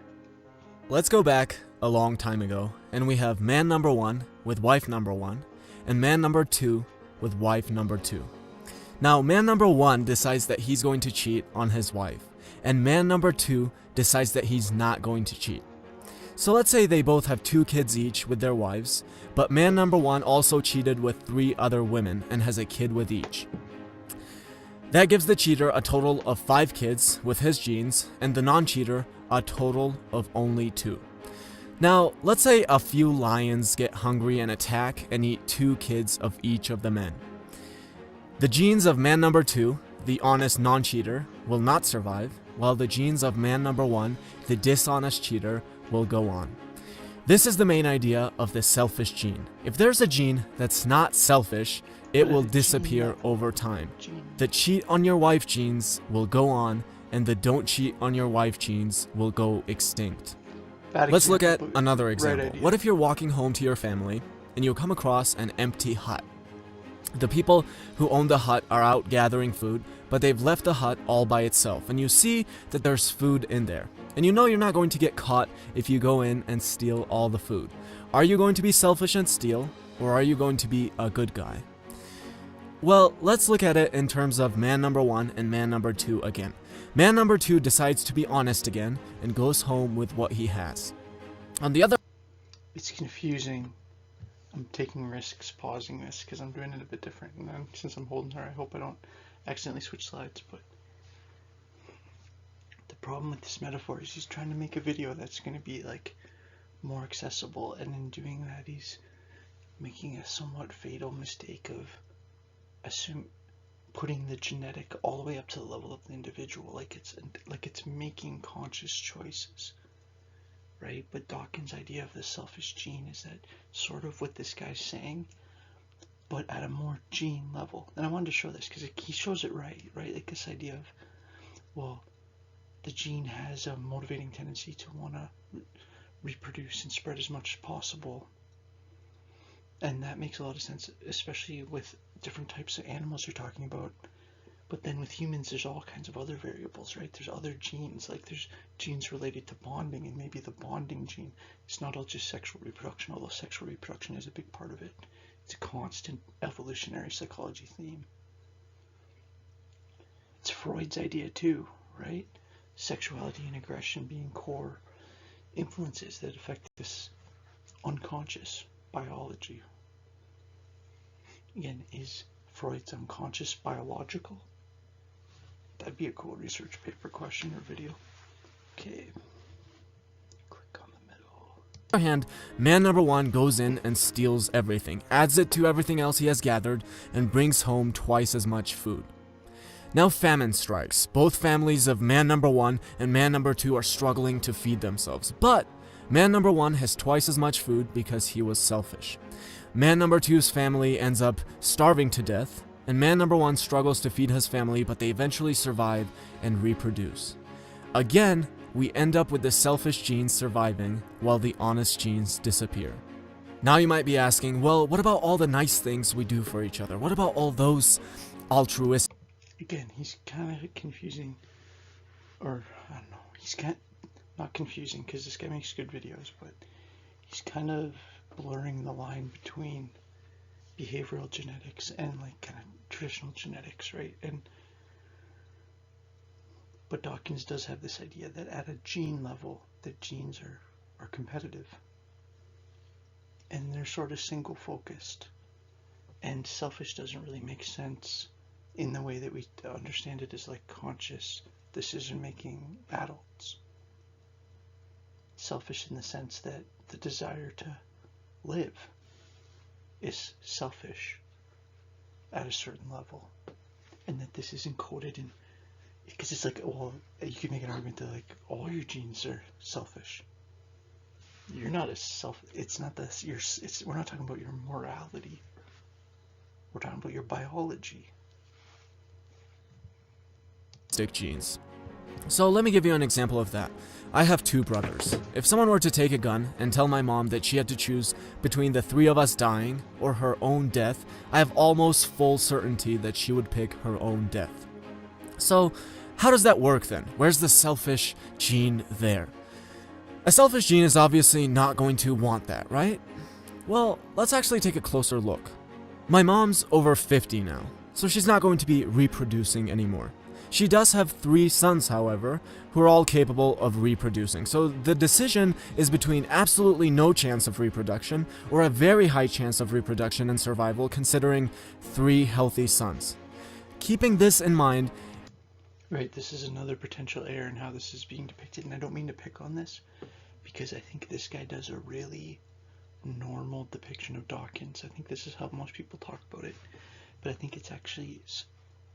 [SPEAKER 3] Let's go back a long time ago, and we have man number 1 with wife number 1, and man number 2 with wife number 2. Now, man number 1 decides that he's going to cheat on his wife, and man number 2 decides that he's not going to cheat. So let's say they both have 2 kids each with their wives, but man number 1 also cheated with 3 other women and has a kid with each. That gives the cheater a total of 5 kids with his genes, and the non-cheater a total of only 2. Now, let's say a few lions get hungry and attack and eat 2 kids of each of the men. The genes of man number 2, the honest non-cheater, will not survive, while the genes of man number 1, the dishonest cheater, will go on. This is the main idea of the selfish gene. If there's a gene that's not selfish, it will disappear over time. The cheat on your wife genes will go on, and the don't cheat on your wife genes will go extinct. Let's look at another example. What if you're walking home to your family and you come across an empty hut? The people who own the hut are out gathering food, but they've left the hut all by itself, and you see that there's food in there. And you know you're not going to get caught if you go in and steal all the food. Are you going to be selfish and steal, or are you going to be a good guy? Well, let's look at it in terms of man number 1 and man number 2 again. Man number 2 decides to be honest again and goes home with what he has. On the other...
[SPEAKER 1] It's confusing. I'm taking risks pausing this because I'm doing it a bit different. And then, since I'm holding her, I hope I don't accidentally switch slides. But the problem with this metaphor is he's trying to make a video that's going to be like more accessible, and in doing that he's making a somewhat fatal mistake of putting the genetic all the way up to the level of the individual, like it's making conscious choices, right? But Dawkins' idea of the selfish gene is that sort of what this guy's saying but at a more gene level. And I wanted to show this because he shows it right? Like this idea of, well, the gene has a motivating tendency to want to reproduce and spread as much as possible. And that makes a lot of sense, especially with different types of animals you're talking about. But then with humans, there's all kinds of other variables, right? There's other genes, like there's genes related to bonding, and maybe the bonding gene. It's not all just sexual reproduction, although sexual reproduction is a big part of it. It's a constant evolutionary psychology theme. It's Freud's idea too, right? Sexuality and aggression being core influences that affect this unconscious biology. Again, is Freud's unconscious biological? That'd be a cool research paper question or video. Okay. Click on the middle.
[SPEAKER 3] On the other hand, man number one goes in and steals everything, adds it to everything else he has gathered, and brings home twice as much food. Now famine strikes. Both families of man number one and man number two are struggling to feed themselves. But man number one has twice as much food because he was selfish. Man number two's family ends up starving to death, and man number one struggles to feed his family, but they eventually survive and reproduce. Again, we end up with the selfish genes surviving while the honest genes disappear. Now you might be asking, well, what about all the nice things we do for each other? What about all those altruistic?
[SPEAKER 1] Again, he's kind of confusing, or I don't know, he's not confusing because this guy makes good videos, but he's kind of blurring the line between behavioral genetics and like kind of traditional genetics, right? But Dawkins does have this idea that at a gene level, that genes are competitive, and they're sort of single focused, and selfish doesn't really make sense in the way that we understand it as like conscious decision-making adults. Selfish in the sense that the desire to live is selfish at a certain level, and that this is encoded in, because it's like, well, you can make an argument that like all your genes are selfish. You're not as it's not this, we're not talking about your morality, we're talking about your biology.
[SPEAKER 3] Genes. So let me give you an example of that. I have two brothers. If someone were to take a gun and tell my mom that she had to choose between the three of us dying or her own death, I have almost full certainty that she would pick her own death. So how does that work then? Where's the selfish gene there? A selfish gene is obviously not going to want that, right? Well, let's actually take a closer look. My mom's over 50 now, so she's not going to be reproducing anymore. She does have 3 sons, however, who are all capable of reproducing. So the decision is between absolutely no chance of reproduction or a very high chance of reproduction and survival, considering 3 healthy sons. Keeping this in mind,
[SPEAKER 1] right, this is another potential error in how this is being depicted, and I don't mean to pick on this, because I think this guy does a really normal depiction of Dawkins. I think this is how most people talk about it, but I think it's actually,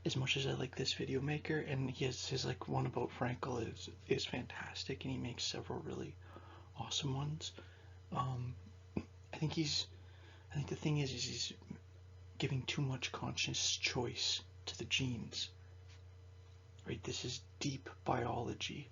[SPEAKER 1] as much as I like this video maker, and he has his like one about Frankel is fantastic, and he makes several really awesome ones. I think the thing is he's giving too much conscious choice to the genes. Right, this is deep biology.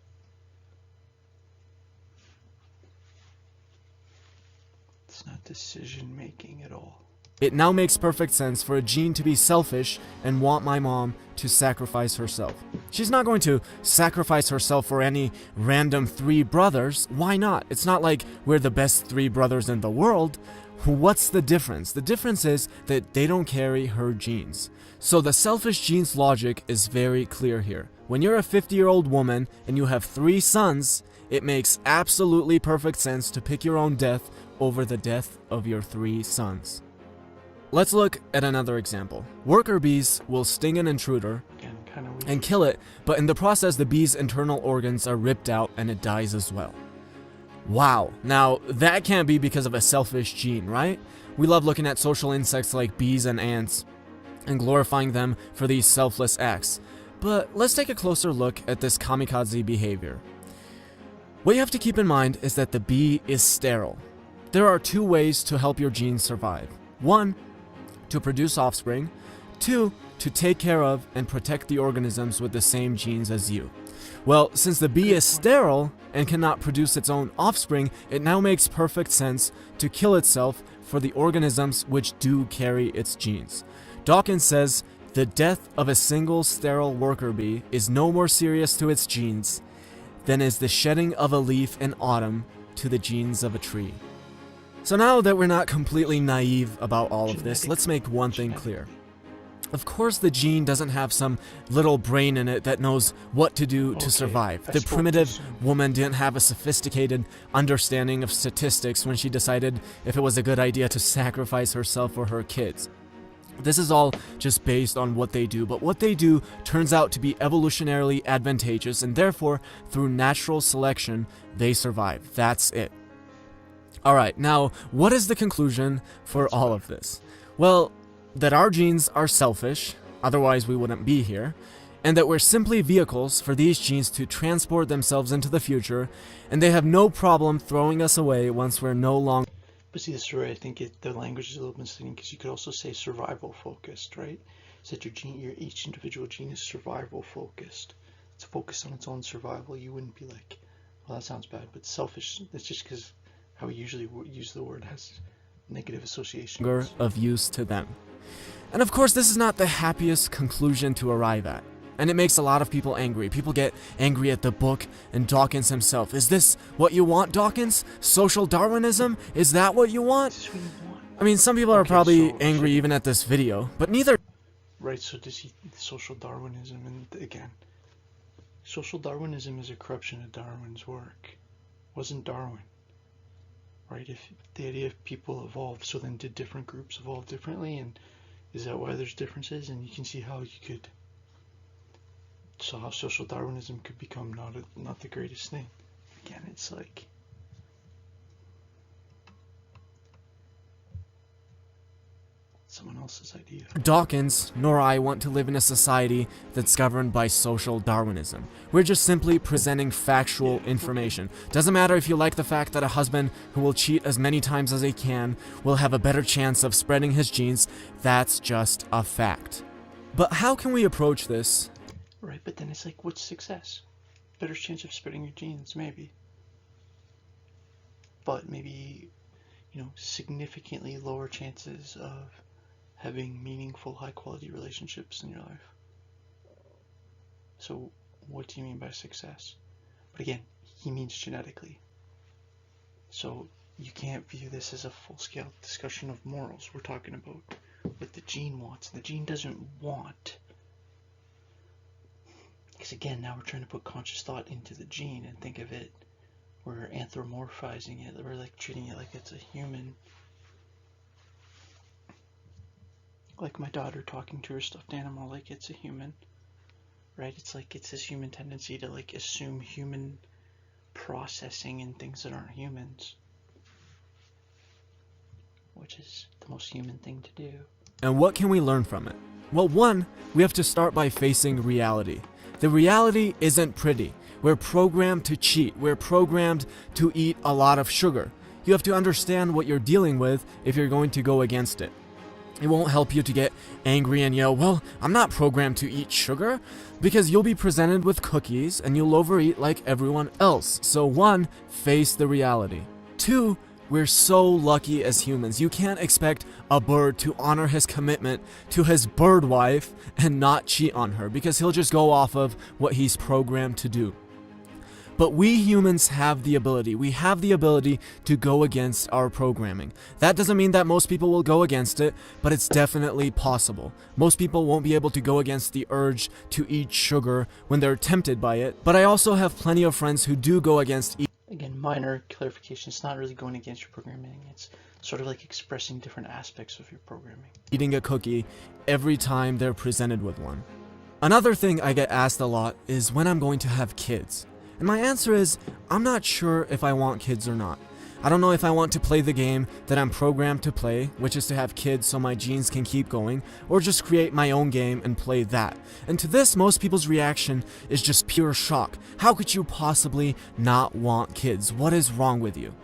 [SPEAKER 1] It's not decision making at all.
[SPEAKER 3] It now makes perfect sense for a gene to be selfish and want my mom to sacrifice herself. She's not going to sacrifice herself for any random 3 brothers. Why not? It's not like we're the best 3 brothers in the world. What's the difference? The difference is that they don't carry her genes. So the selfish genes logic is very clear here. When you're a 50-year-old woman and you have 3 sons, it makes absolutely perfect sense to pick your own death over the death of your 3 sons. Let's look at another example. Worker bees will sting an intruder and kill it, but in the process the bee's internal organs are ripped out and it dies as well. Wow, now that can't be because of a selfish gene, right? We love looking at social insects like bees and ants and glorifying them for these selfless acts. But let's take a closer look at this kamikaze behavior. What you have to keep in mind is that the bee is sterile. There are 2 ways to help your genes survive. 1, to produce offspring. 2, to take care of and protect the organisms with the same genes as you. Well, since the bee is sterile and cannot produce its own offspring, it now makes perfect sense to kill itself for the organisms which do carry its genes. Dawkins says, the death of a single sterile worker bee is no more serious to its genes than is the shedding of a leaf in autumn to the genes of a tree. So now that we're not completely naive about all of this, let's make one thing clear. Of course, the gene doesn't have some little brain in it that knows what to do to survive. The primitive woman didn't have a sophisticated understanding of statistics when she decided if it was a good idea to sacrifice herself or her kids. This is all just based on what they do, but what they do turns out to be evolutionarily advantageous, and therefore, through natural selection, they survive. That's it. Alright, now, what is the conclusion for all of this? Well, that our genes are selfish, otherwise we wouldn't be here, and that we're simply vehicles for these genes to transport themselves into the future, and they have no problem throwing us away once we're no longer.
[SPEAKER 1] But see, this is where I think the language is a little misleading, because you could also say survival focused, right? So that each individual gene is survival focused. It's focused on its own survival. You wouldn't be like, well, that sounds bad, but selfish. That's just because how we usually use the word has negative associations.
[SPEAKER 3] Of use to them. And of course, this is not the happiest conclusion to arrive at. And it makes a lot of people angry. People get angry at the book and Dawkins himself. Is this what you want, Dawkins? Social Darwinism? Is that what you want?
[SPEAKER 1] Is this what you want?
[SPEAKER 3] I mean, some people are probably angry even at this video, but neither.
[SPEAKER 1] Right, so does he social Darwinism, and again, social Darwinism is a corruption of Darwin's work. Wasn't Darwin. Right, if the idea of people evolved, so then did different groups evolve differently, and is that why there's differences? And you can see how how social Darwinism could become not the greatest thing. Again, it's like someone else's idea.
[SPEAKER 3] Dawkins nor I want to live in a society that's governed by social Darwinism. We're just simply presenting factual information. Doesn't matter if you like the fact that a husband who will cheat as many times as he can will have a better chance of spreading his genes. That's just a fact. But how can we approach this?
[SPEAKER 1] Right, but then it's like, what's success? Better chance of spreading your genes, maybe. But maybe, significantly lower chances of having meaningful, high-quality relationships in your life. So, what do you mean by success? But again, he means genetically. So, you can't view this as a full-scale discussion of morals. We're talking about what the gene wants. The gene doesn't want. Because again, now we're trying to put conscious thought into the gene and think of it. We're anthropomorphizing it. We're like treating it like it's a human. Like my daughter talking to her stuffed animal like it's a human. Right? It's like it's this human tendency to like assume human processing in things that aren't humans. Which is the most human thing to do.
[SPEAKER 3] And what can we learn from it? Well, one, we have to start by facing reality. The reality isn't pretty. We're programmed to cheat. We're programmed to eat a lot of sugar. You have to understand what you're dealing with if you're going to go against it. It won't help you to get angry and yell, well, I'm not programmed to eat sugar, because you'll be presented with cookies and you'll overeat like everyone else. So one, face the reality. Two, we're so lucky as humans. You can't expect a bird to honor his commitment to his bird wife and not cheat on her, because he'll just go off of what he's programmed to do. But we humans have the ability. We have the ability to go against our programming. That doesn't mean that most people will go against it, but it's definitely possible. Most people won't be able to go against the urge to eat sugar when they're tempted by it, but I also have plenty of friends who do go against
[SPEAKER 1] Again, minor clarification. It's not really going against your programming. It's sort of like expressing different aspects of your programming.
[SPEAKER 3] Eating a cookie every time they're presented with one. Another thing I get asked a lot is when I'm going to have kids. And my answer is, I'm not sure if I want kids or not. I don't know if I want to play the game that I'm programmed to play, which is to have kids so my genes can keep going, or just create my own game and play that. And to this, most people's reaction is just pure shock. How could you possibly not want kids? What is wrong with you?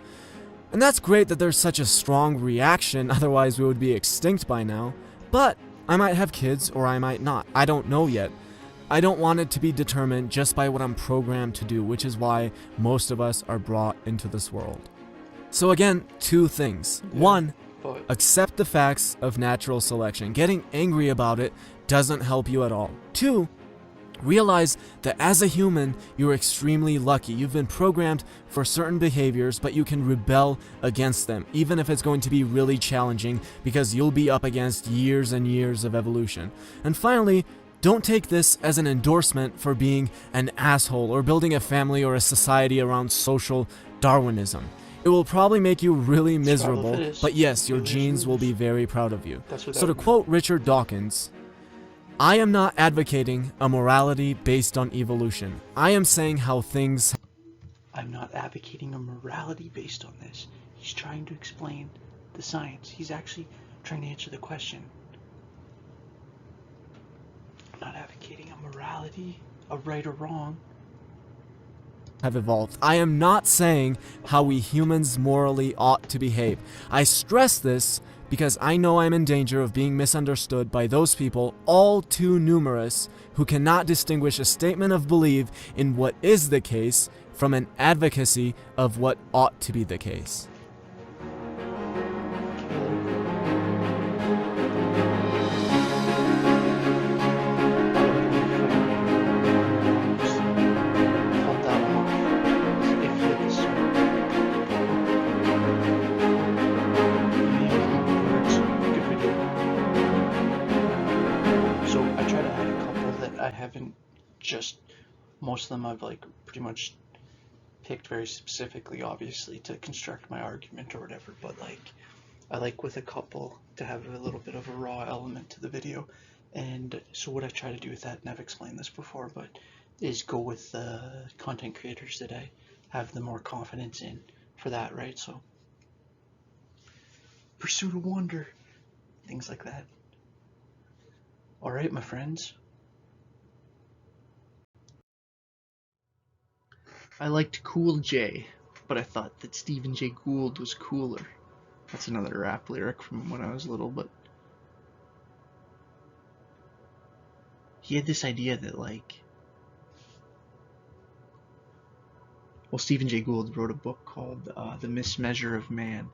[SPEAKER 3] And that's great that there's such a strong reaction, otherwise we would be extinct by now. But I might have kids or I might not. I don't know yet. I don't want it to be determined just by what I'm programmed to do, which is why most of us are brought into this world. So again, two things. One, accept the facts of natural selection. Getting angry about it doesn't help you at all. Two, realize that as a human, you're extremely lucky. You've been programmed for certain behaviors, but you can rebel against them, even if it's going to be really challenging, because you'll be up against years and years of evolution. And finally, don't take this as an endorsement for being an asshole or building a family or a society around social Darwinism. It will probably make you really miserable, but yes, your genes will be very proud of you. So to quote Richard Dawkins, I am not advocating a morality based on evolution. I am saying how things...
[SPEAKER 1] I'm not advocating a morality based on this. He's trying to explain the science. He's actually trying to answer the question. I'm not advocating a morality, a right or wrong.
[SPEAKER 3] Have evolved. I am not saying how we humans morally ought to behave. I stress this because I know I'm in danger of being misunderstood by those people, all too numerous, who cannot distinguish a statement of belief in what is the case from an advocacy of what ought to be the case.
[SPEAKER 1] Most of them I've like pretty much picked very specifically, obviously, to construct my argument or whatever, but like I like with a couple to have a little bit of a raw element to the video. And so what I try to do with that, and I've explained this before, but is go with the content creators that I have the more confidence in for that, right? So pursuit of wonder, things like that. All right, my friends. I liked Cool J, but I thought that Stephen Jay Gould was cooler. That's another rap lyric from when I was little, but he had this idea that, like, well, Stephen Jay Gould wrote a book called The Mismeasure of Man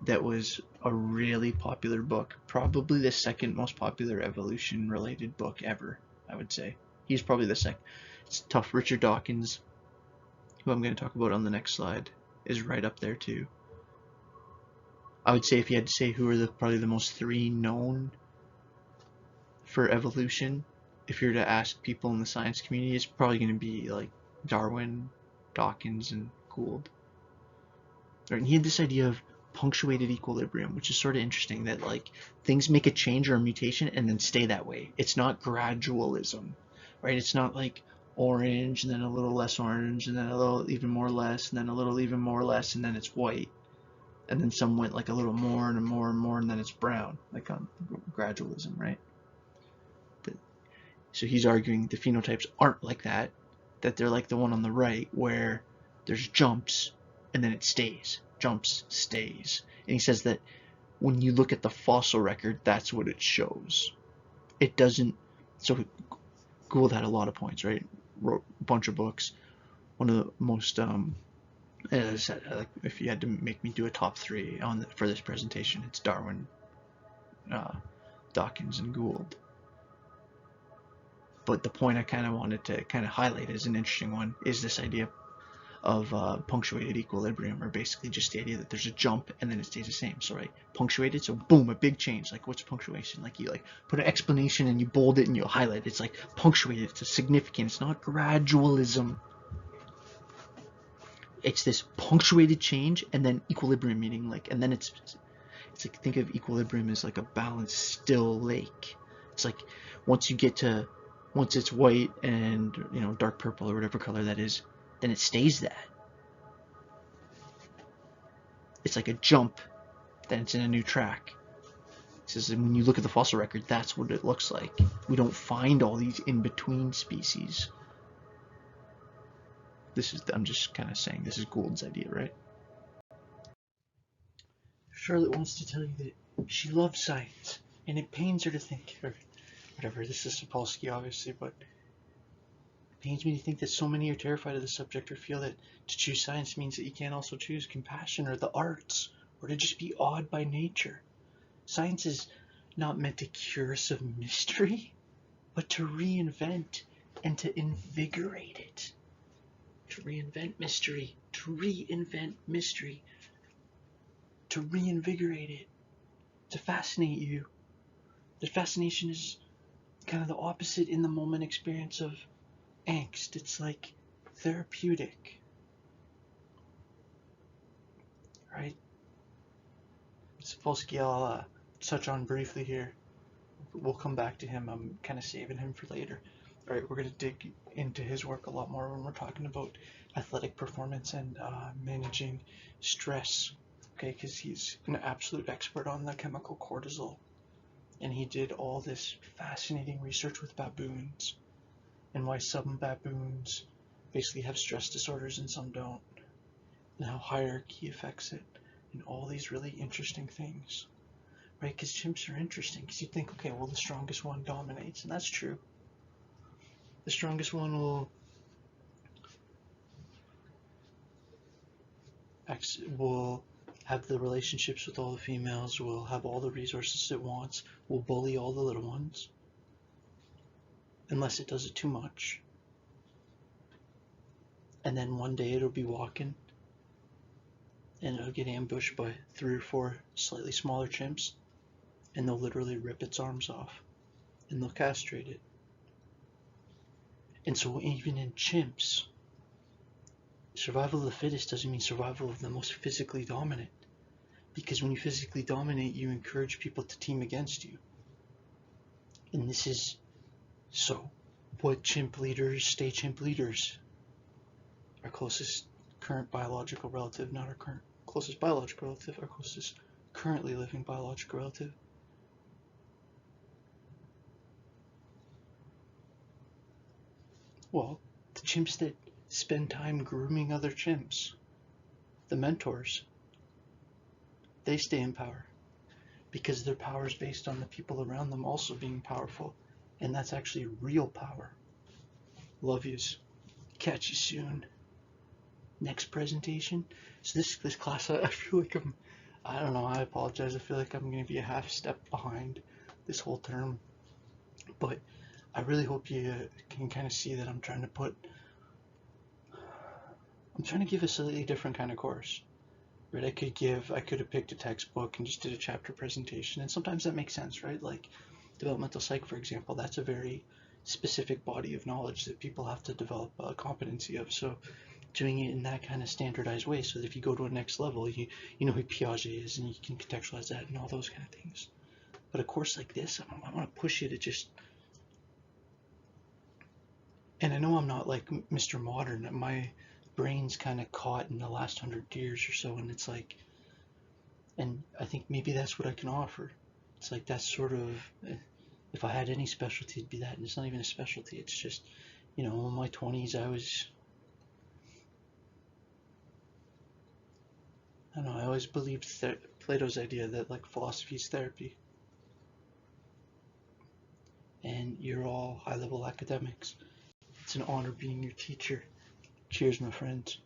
[SPEAKER 1] that was a really popular book, probably the second most popular evolution-related book ever, I would say. He's probably the second. It's tough. Richard Dawkins, who I'm going to talk about on the next slide, is right up there too. I would say if you had to say who are probably the most three known for evolution, if you were to ask people in the science community, it's probably going to be like Darwin, Dawkins, and Gould. Right, and he had this idea of punctuated equilibrium, which is sort of interesting, that like things make a change or a mutation and then stay that way. It's not gradualism, right? It's not like orange and then a little less orange and then a little even more less and then a little even more less and then it's white. And then some went like a little more and more and more and then it's brown, like on gradualism, right? So he's arguing the phenotypes aren't like that, that they're like the one on the right where there's jumps and then it stays, jumps, stays. And he says that when you look at the fossil record, that's what it shows. It doesn't, so Gould had a lot of points, right? Wrote a bunch of books. One of the most, as I said, like if you had to make me do a top three for this presentation, it's Darwin, Dawkins, and Gould. But the point I kind of wanted to kind of highlight as an interesting one is this idea of punctuated equilibrium, or basically just the idea that there's a jump and then it stays the same. So right, punctuated, so boom, a big change. Like what's punctuation? Like you like put an explanation and you bold it and you highlight it. It's like punctuated, it's a significant, it's not gradualism. It's this punctuated change and then equilibrium, meaning like, and then it's like, think of equilibrium as like a balanced still lake. It's like once it's white and, you know, dark purple or whatever color that is, then it stays that. It's like a jump, then it's in a new track. It says that when you look at the fossil record, that's what it looks like. We don't find all these in-between species. I'm just kind of saying this is Gould's idea, right? Charlotte wants to tell you that she loves science, And it pains her to think, or whatever, this is Sapolsky obviously, but it pains me to think that so many are terrified of the subject or feel that to choose science means that you can't also choose compassion or the arts, or to just be awed by nature. Science is not meant to cure us of mystery, but to reinvent and to invigorate it. To reinvent mystery, to reinvent mystery, to reinvigorate it, to fascinate you. The fascination is kind of the opposite in the moment experience of angst. It's like therapeutic, right? Sapolsky, I'll touch on briefly here. We'll come back to him. I'm kind of saving him for later. All right, we're going to dig into his work a lot more when we're talking about athletic performance and managing stress, okay, because he's an absolute expert on the chemical cortisol. And he did all this fascinating research with baboons and why some baboons basically have stress disorders and some don't, and how hierarchy affects it, and all these really interesting things, right? Because chimps are interesting, because you think, okay, well, the strongest one dominates, and that's true. The strongest one will have the relationships with all the females, will have all the resources it wants, will bully all the little ones, unless it does it too much. And then one day it'll be walking, and it'll get ambushed by 3 or 4 slightly smaller chimps, and they'll literally rip its arms off, and they'll castrate it. And so even in chimps, survival of the fittest doesn't mean survival of the most physically dominant. Because when you physically dominate, you encourage people to team against you. And this is so what chimp leaders stay chimp leaders. Our closest current biological relative, not our current closest biological relative, our closest currently living biological relative. Well, the chimps that spend time grooming other chimps, the mentors, they stay in power because their power is based on the people around them also being powerful, and that's actually real power. Love yous. Catch you soon. Next presentation. So this class, I feel like I don't know, I apologize. I feel like I'm going to be a half step behind this whole term, but I really hope you can kind of see that I'm trying to give a slightly different kind of course. Right? I could have picked a textbook and just did a chapter presentation, and sometimes that makes sense, right? Like developmental psych, for example, that's a very specific body of knowledge that people have to develop a competency of. So doing it in that kind of standardized way, so that if you go to a next level, you know who Piaget is, and you can contextualize that and all those kind of things. But a course like this, I want to push you to just, and I know I'm not like Mr. Modern. My brain's kind of caught in the last 100 years or so, and it's like, and I think maybe that's what I can offer. It's like that's sort of, if I had any specialty, it'd be that. And it's not even a specialty. It's just, in my 20s, I don't know, I always believed Plato's idea that like philosophy is therapy. And you're all high-level academics. It's an honor being your teacher. Cheers, my friends.